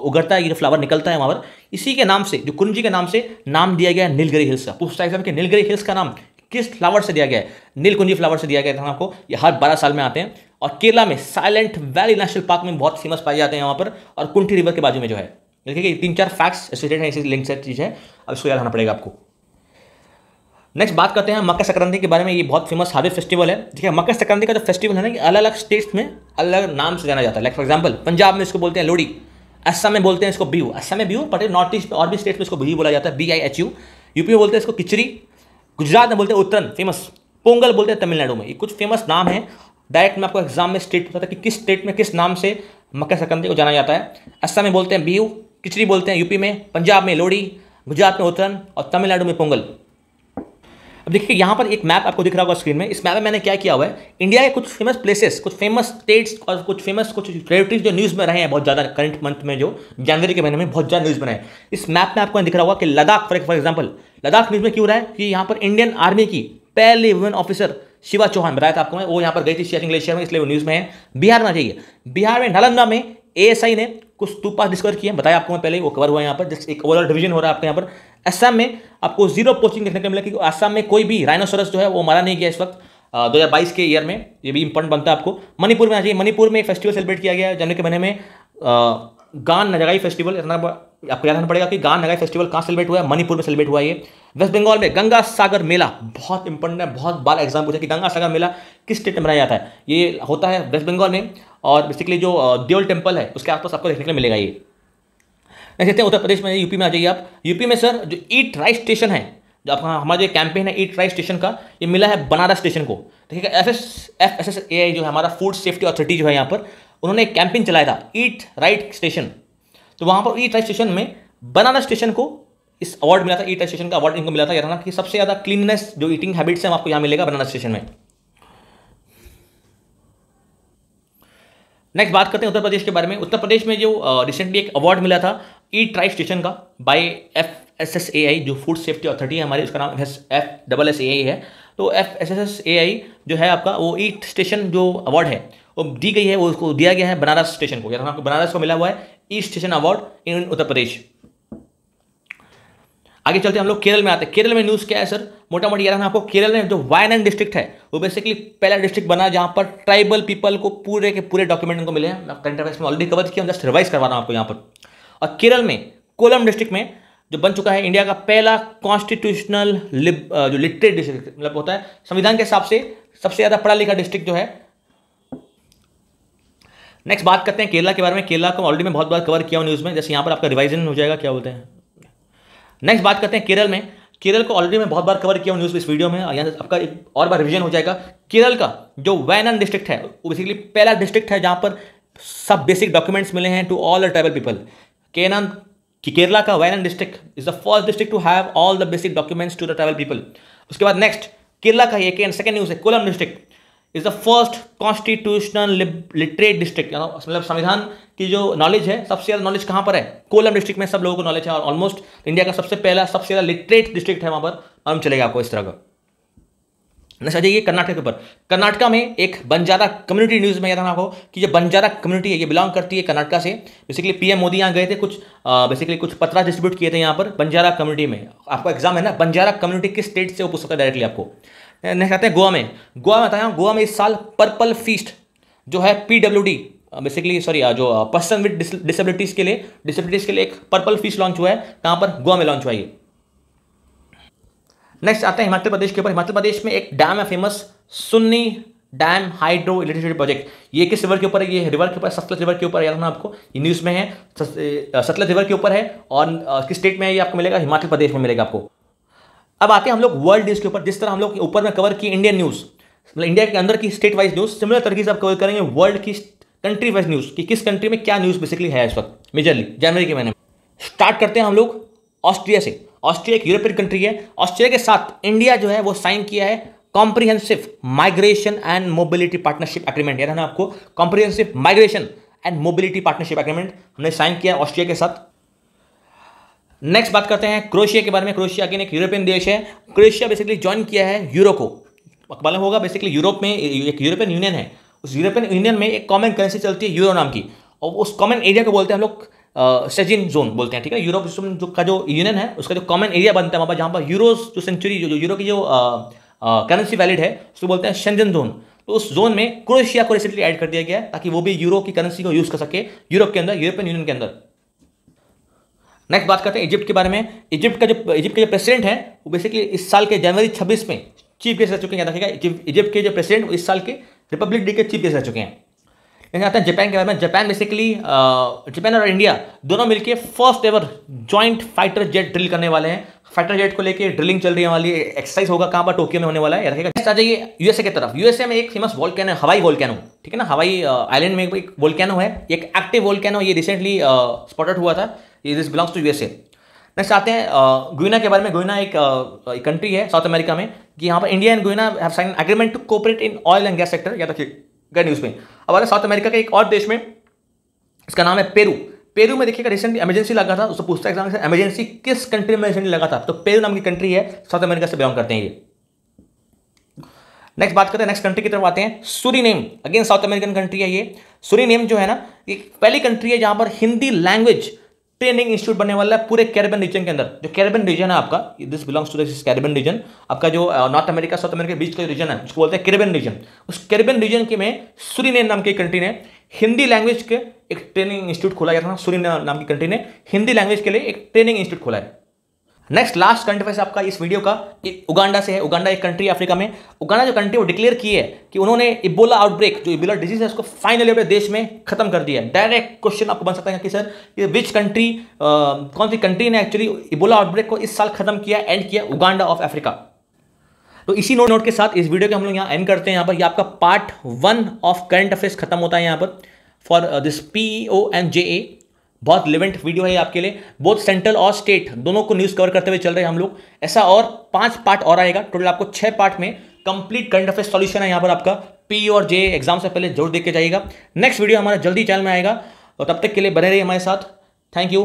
उगड़ता है, ये जो फ्लावर निकलता है वहाँ पर, इसी के नाम से, जो कुंजी के नाम से नाम दिया गया है नीलगिरी हिल्स का। पूछता है कि नीलगिरी हिल्स का नाम किस फ्लावर से दिया गया है? नीलकुंजी फ्लावर से दिया गया था आपको। ये हर 12 साल में आते हैं। और केरला में साइलेंट वैली नेशनल पार्क में बहुत फेमस पाए जाते हैं यहाँ पर, और कुंठी रिवर के बाजू में जो है। देखिए 3-4 फैक्ट्स एसोसिएटेड है, इसी लिंक से चीज़ है, अब इसको याद रखना पड़ेगा आपको। नेक्स्ट बात करते हैं मकर संक्रांति के बारे में। ये बहुत फेमस हार्वेस्ट फेस्टिवल है। देखिए मकर संक्रांति का जो फेस्टिवल है ना, ये अलग अलग स्टेट्स में अलग नाम से जाना जाता है। लाइक फॉर एग्जांपल पंजाब में इसको बोलते हैं लोहड़ी, असम में बोलते हैं इसको बिहू, असम में बिहू, बट नॉर्थ ईस्ट में और भी स्टेट्स में इसको बिहू बोला जाता है, BIHU। यूपी में बोलते हैं इसको खिचड़ी, गुजरात में बोलते हैं उत्तरायण फेमस, पोंगल बोलते हैं तमिलनाडु में। ये कुछ फेमस नाम है। डायरेक्ट में आपको एग्जाम में स्टेट पूछा था कि किस स्टेट में किस नाम से मकर संक्रांति को जाना जाता है। असम में बोलते हैं बिहू, खिचड़ी बोलते हैं यूपी में, पंजाब में लोहड़ी, गुजरात में उत्तरायण और तमिलनाडु में पोंगल। अब देखिए यहाँ पर एक मैप आपको दिख रहा होगा स्क्रीन में। इस मैप में मैंने क्या किया हुआ है, इंडिया के कुछ फेमस प्लेसेस, कुछ फेमस स्टेट्स और कुछ टेरिटरीज जो न्यूज़ में रहे हैं बहुत ज़्यादा करंट मंथ में, जो जनवरी के महीने में बहुत ज़्यादा न्यूज़ में रहे। इस मैप में आपको दिख रहा होगा कि Ladakh for example, Ladakh news में क्यों रहा है कि यहाँ पर इंडियन आर्मी की पहली वुमेन ऑफिसर शिवा चौहान, बताया था आपको मैं, वो यहाँ पर गई थी सियाचिन ग्लेशियर में, इसलिए वो न्यूज़ में है। बिहार में आ जाइए, बिहार में नालंदा में ASI ने कुछ स्तूपा डिस्कवर किए, बताया आपको मैं पहले, वो कवर हुआ है यहाँ पर। जस्ट एक ओवरऑल डिवीजन हो रहा है आपको यहाँ पर। असम में आपको 0 पोचिंग देखने को मिला, क्योंकि असम में कोई भी राइनोसोरस जो है वो मारा नहीं गया इस वक्त 2022 के ईयर में। ये भी इंपॉर्टेंट बनता है आपको। मणिपुर में आ जाइए, मणिपुर में एक फेस्टिवल सेलिब्रेट किया गया है जनवरी के महीने में, गान नगाई फेस्टिवल। इतना आपको याद रखना पड़ेगा कि गान नगाई फेस्टिवल कहाँ सेलिब्रेट हुआ है, मणिपुर में सेलिब्रेट हुआ है ये। वेस्ट बंगाल में गंगा सागर मेला, बहुत इंपॉर्टेंट है, बहुत बार एग्जाम पूछा कि गंगा सागर मेला किस स्टेट में मनाया जाता है। ये होता है वेस्ट बंगाल में, और बेसिकली जो देओल टेम्पल है उसके आसपास आपको देखने को मिलेगा ये। नेक्स्ट देखते हैं उत्तर प्रदेश में, यूपी में आ जाइए आप। यूपी में सर जो ईट राइट स्टेशन है, जो आपका हमारा जो कैंपेन है ईट राइट स्टेशन का, ये मिला है बनारस स्टेशन को। देखिएगा FSSAI जो है हमारा फूड सेफ्टी अथॉरिटी जो है यहाँ पर, उन्होंने एक कैंपेन चलाया था ईट राइट स्टेशन। तो वहाँ पर ईट राइट स्टेशन में बनारस स्टेशन को इस अवार्ड मिला था, ईट राइट स्टेशन का अवार्ड इनको मिला था। याद कि सबसे ज़्यादा क्लीननेस जो ईटिंग हैबिट्स है आपको यहाँ मिलेगा बनारस स्टेशन में। नेक्स्ट बात करते हैं उत्तर प्रदेश के बारे में। उत्तर प्रदेश में जो रिसेंटली एक अवार्ड मिला था ईट राइट स्टेशन का बाय FSSAI, जो फूड सेफ्टी अथॉरिटी है हमारी, उसका नाम FSSAI है। तो FSSAI जो है आपका, वो ईट स्टेशन जो अवार्ड है वो दी गई है, वो उसको दिया गया है बनारस स्टेशन को। यार आपको बनारस को मिला हुआ है ईट station award in Uttar Pradesh. आगे चलते हैं हम लोग केरल में आते हैं। केरल में न्यूज़ क्या है सर, मोटा मोटी यार आपको केरल में जो वायनाड डिस्ट्रिक्ट है वो बेसिकली पहला डिस्ट्रिक्ट बना जहां पर ट्राइबल पीपल को पूरे के पूरे डॉक्यूमेंट इनको मिले हैं। मैं करंट अफेयर्स में ऑलरेडी कवर किया, जस्ट रिवाइज करवा रहा हूं आपको यहाँ पर। और केरल में कोलम डिस्ट्रिक्ट में जो बन चुका है इंडिया का पहला कॉन्स्टिट्यूशनल जो लिटरेट डिस्ट्रिक्ट, मतलब होता है संविधान के हिसाब से सबसे ज़्यादा पढ़ा लिखा डिस्ट्रिक्ट जो है। नेक्स्ट बात करते हैं केरला के बारे में। केरला को ऑलरेडी मैं बहुत बार कवर किया हूँ न्यूज़ में, जैसे यहाँ पर आपका रिवाइजन हो जाएगा, क्या बोलते हैं। नेक्स्ट बात करते हैं केरल में। केरल को ऑलरेडी मैं बहुत बार कवर किया हूँ न्यूज़ में, इस वीडियो में यहाँ आपका एक और बार रिवीजन हो जाएगा। केरल का जो वायनाड डिस्ट्रिक्ट है वो बेसिकली पहला डिस्ट्रिक्ट है जहाँ पर सब बेसिक डॉक्यूमेंट्स मिले हैं to all the tribal people. Kerala का Wayanad district is the first district to have all the basic documents to the tribal people. उसके बाद नेक्स्ट केरला का एक सेकंड न्यूज़ है, Kollam district is the first constitutional literate district. मतलब संविधान की जो नॉलेज है, सबसे ज़्यादा नॉलेज कहाँ पर है, कोलम डिस्ट्रिक्ट में सब लोगों को नॉलेज है। और ऑलमोस्ट इंडिया का सबसे पहला सबसे ज़्यादा लिटरेट डिस्ट्रिक्ट है वहाँ पर, मालूम चलेगा आपको इस तरह का। नेक्स्ट आ जाइए कर्नाटक के ऊपर। कर्नाटका में एक बंजारा कम्युनिटी न्यूज़ में याद रखना आपको कि जो बंजारा कम्युनिटी है ये बिलोंग करती है कर्नाटका से। बेसिकली PM मोदी यहाँ गए थे, कुछ पत्रा डिस्ट्रीब्यूट किए थे यहाँ पर बंजारा कम्युनिटी में। आपको एग्जाम है ना, बंजारा कम्युनिटी किस स्टेट से वो पूछ सकता है डायरेक्टली आपको। नेक्स्ट आते हैं गोवा में। गोवा में बताया, गोवा में इस साल पर्पल फीस्ट जो है PWD बेसिकली सॉरी जो पर्सन विद डिसेबिलिटीज़ के लिए एक पर्पल फिश लॉन्च हुआ है, कहाँ पर, गोवा में लॉन्च हुआ है ये। नेक्स्ट आते हैं हिमाचल प्रदेश के ऊपर। हिमाचल प्रदेश में एक डैम है famous, Sunni dam hydro electricity project. ये किस रिवर के ऊपर है? ये रिवर के ऊपर, सतलज रिवर के ऊपर, याद रखना आपको, ये न्यूज़ में है, सतलज रिवर के ऊपर है। और किस स्टेट में है ये आपको मिलेगा? हिमाचल प्रदेश में मिलेगा आपको। अब आते हैं हम लोग वर्ल्ड न्यूज़ के ऊपर। जिस तरह हम लोग ऊपर में कवर की इंडियन न्यूज़, मतलब इंडिया के अंदर की स्टेट वाइज न्यूज़, सिमिलर तरीके से आप कवर करेंगे वर्ल्ड की कंट्री वाइज न्यूज़ कि किस कंट्री में क्या न्यूज़ बेसिकली है इस वक्त मेजरली जनवरी के महीने में। स्टार्ट करते हैं हम लोग ऑस्ट्रिया से। ऑस्ट्रिया एक यूरोपियन कंट्री है। ऑस्ट्रिया के साथ इंडिया जो है वो साइन किया है comprehensive migration and mobility partnership agreement. याद है ना आपको, comprehensive migration and mobility partnership agreement हमने साइन किया ऑस्ट्रिया के साथ। नेक्स्ट बात करते हैं क्रोएशिया के बारे में। क्रोएशिया अगेन एक यूरोपियन देश है। क्रोएशिया बेसिकली ज्वाइन किया है यूरो को। मालूम होगा बेसिकली यूरोप में एक यूरोपियन यूनियन है, उस यूरोपियन यूनियन में एक कॉमन करेंसी चलती है यूरो नाम की, और उस कॉमन एरिया को बोलते हैं हम लोग सेजिन जोन बोलते हैं, ठीक है। यूरोप का जो यूनियन है उसका जो कॉमन एरिया बनता है वहाँ पर, जहाँ पर यूरोस जो सेंचुरी जो यूरो की जो करेंसी वैलिड है उसको बोलते हैं शेंजन जोन। तो उस जोन में क्रोएशिया को रिसेंटली ऐड कर दिया गया है ताकि वो भी यूरो की करेंसी को यूज़ कर सके यूरोप के अंदर, यूरोपियन यूनियन के अंदर। नेक्स्ट बात करते हैं इजिप्ट के बारे में। इजिप्ट के जो प्रेसिडेंट हैं वो बेसिकली इस साल के जनवरी 26 में चीफ गेस्ट रह चुके हैं। याद रखिएगा, इजिप्ट के जो प्रेसिडेंट इस साल के रिपब्लिक डे के चीफ गेस्ट रह चुके हैं। लेकिन आते हैं जापान के बारे में। जापान बेसिकली जापान और इंडिया दोनों मिलकर first ever joint fighter jet drill करने वाले हैं। फाइटर जेट को लेके ड्रिलिंग चल रही है वाली एक्सरसाइज होगा, कहाँ पर, टोक्यो में होने वाला है। याद रखिएगा। नेक्स्ट आ जाइए यूएसए की तरफ। यूएसए में एक फेमस वोल्केनो है, हवाई वोल्केनो, ठीक है ना। हवाई आइलैंड में एक वोल्केनो है, एक एक्टिव वोल्केनो, ये रिसेंटली स्पॉटेड हुआ था। ये this belongs to USA. Next आते हैं गुयाना के बारे में। गुयाना एक कंट्री है साउथ अमेरिका में, कि यहाँ पर India and Guyana have sign agreement to cooperate in oil and gas sector. याद रखिएगा न्यूज़ में। अब आते साउथ अमेरिका के एक और देश में, इसका नाम है पेरू। पेरू में देखिएगा रिसेंटली इमरजेंसी लगा था, उससे पूछता है एग्जाम से इमरजेंसी किस कंट्री में रिसेंटली लगा था, तो पेरू नाम की कंट्री है, साउथ अमेरिका से बिलोंग करते हैं ये। नेक्स्ट बात करते हैं, नेक्स्ट कंट्री की तरफ आते हैं, Suriname. Again south American country है ये। सूरीनेम जो है ना, ये पहली कंट्री है जहां पर हिंदी लैंग्वेज ट्रेनिंग इंस्टीट्यूट बनने वाला है पूरे कैरिबियन रीजन के अंदर। जो कैरिबियन रीजन है आपका, this belongs to this Caribbean region, आपका जो नॉर्थ अमेरिका साउथ अमेरिका के बीच का रीजन है उसको बोलते हैं कैरिबियन रीजन। उस कैरिबियन रीजन के में सूरीनेम नाम की कंट्री ने हिंदी लैंग्वेज के एक ट्रेनिंग इंस्टीट्यूट खोला गया था। सूरीनेम नाम की कंट्री ने हिंदी लैंग्वेज के लिए एक ट्रेनिंग इंस्टीट्यूट खोला है। नेक्स्ट लास्ट कंट्री वैसे आपका इस वीडियो का उगांडा से है। उगांडा एक कंट्री अफ्रीका में। उगांडा जो कंट्री वो डिक्लेयर की है कि उन्होंने इबोला आउटब्रेक, जो इबोला डिजीज है, उसको फाइनली अपने देश में खत्म कर दिया है। डायरेक्ट क्वेश्चन आपको बन सकता है कि सर ये विच कंट्री, कौन सी कंट्री ने एक्चुअली इबोला आउटब्रेक को इस साल खत्म किया, एंड किया? Uganda of Africa. तो इसी नोट के साथ इस वीडियो के हम लोग यहाँ एंड करते हैं। यहाँ पर ये आपका पार्ट 1 ऑफ करंट अफेयर्स खत्म होता है यहाँ पर for this PEO and JA। बहुत रिलेवेंट वीडियो है आपके लिए, बोथ सेंट्रल और स्टेट दोनों को न्यूज़ कवर करते हुए चल रहे हैं हम लोग। ऐसा और 5 पार्ट और आएगा, टोटल आपको 6 पार्ट में कंप्लीट करंट अफेयर सॉल्यूशन है यहाँ पर आपका। PEO और JA एग्जाम से पहले जरूर देख के जाइएगा। नेक्स्ट वीडियो हमारा जल्दी चैनल में आएगा, और तब तक के लिए बने रहिए हमारे साथ। Thank you.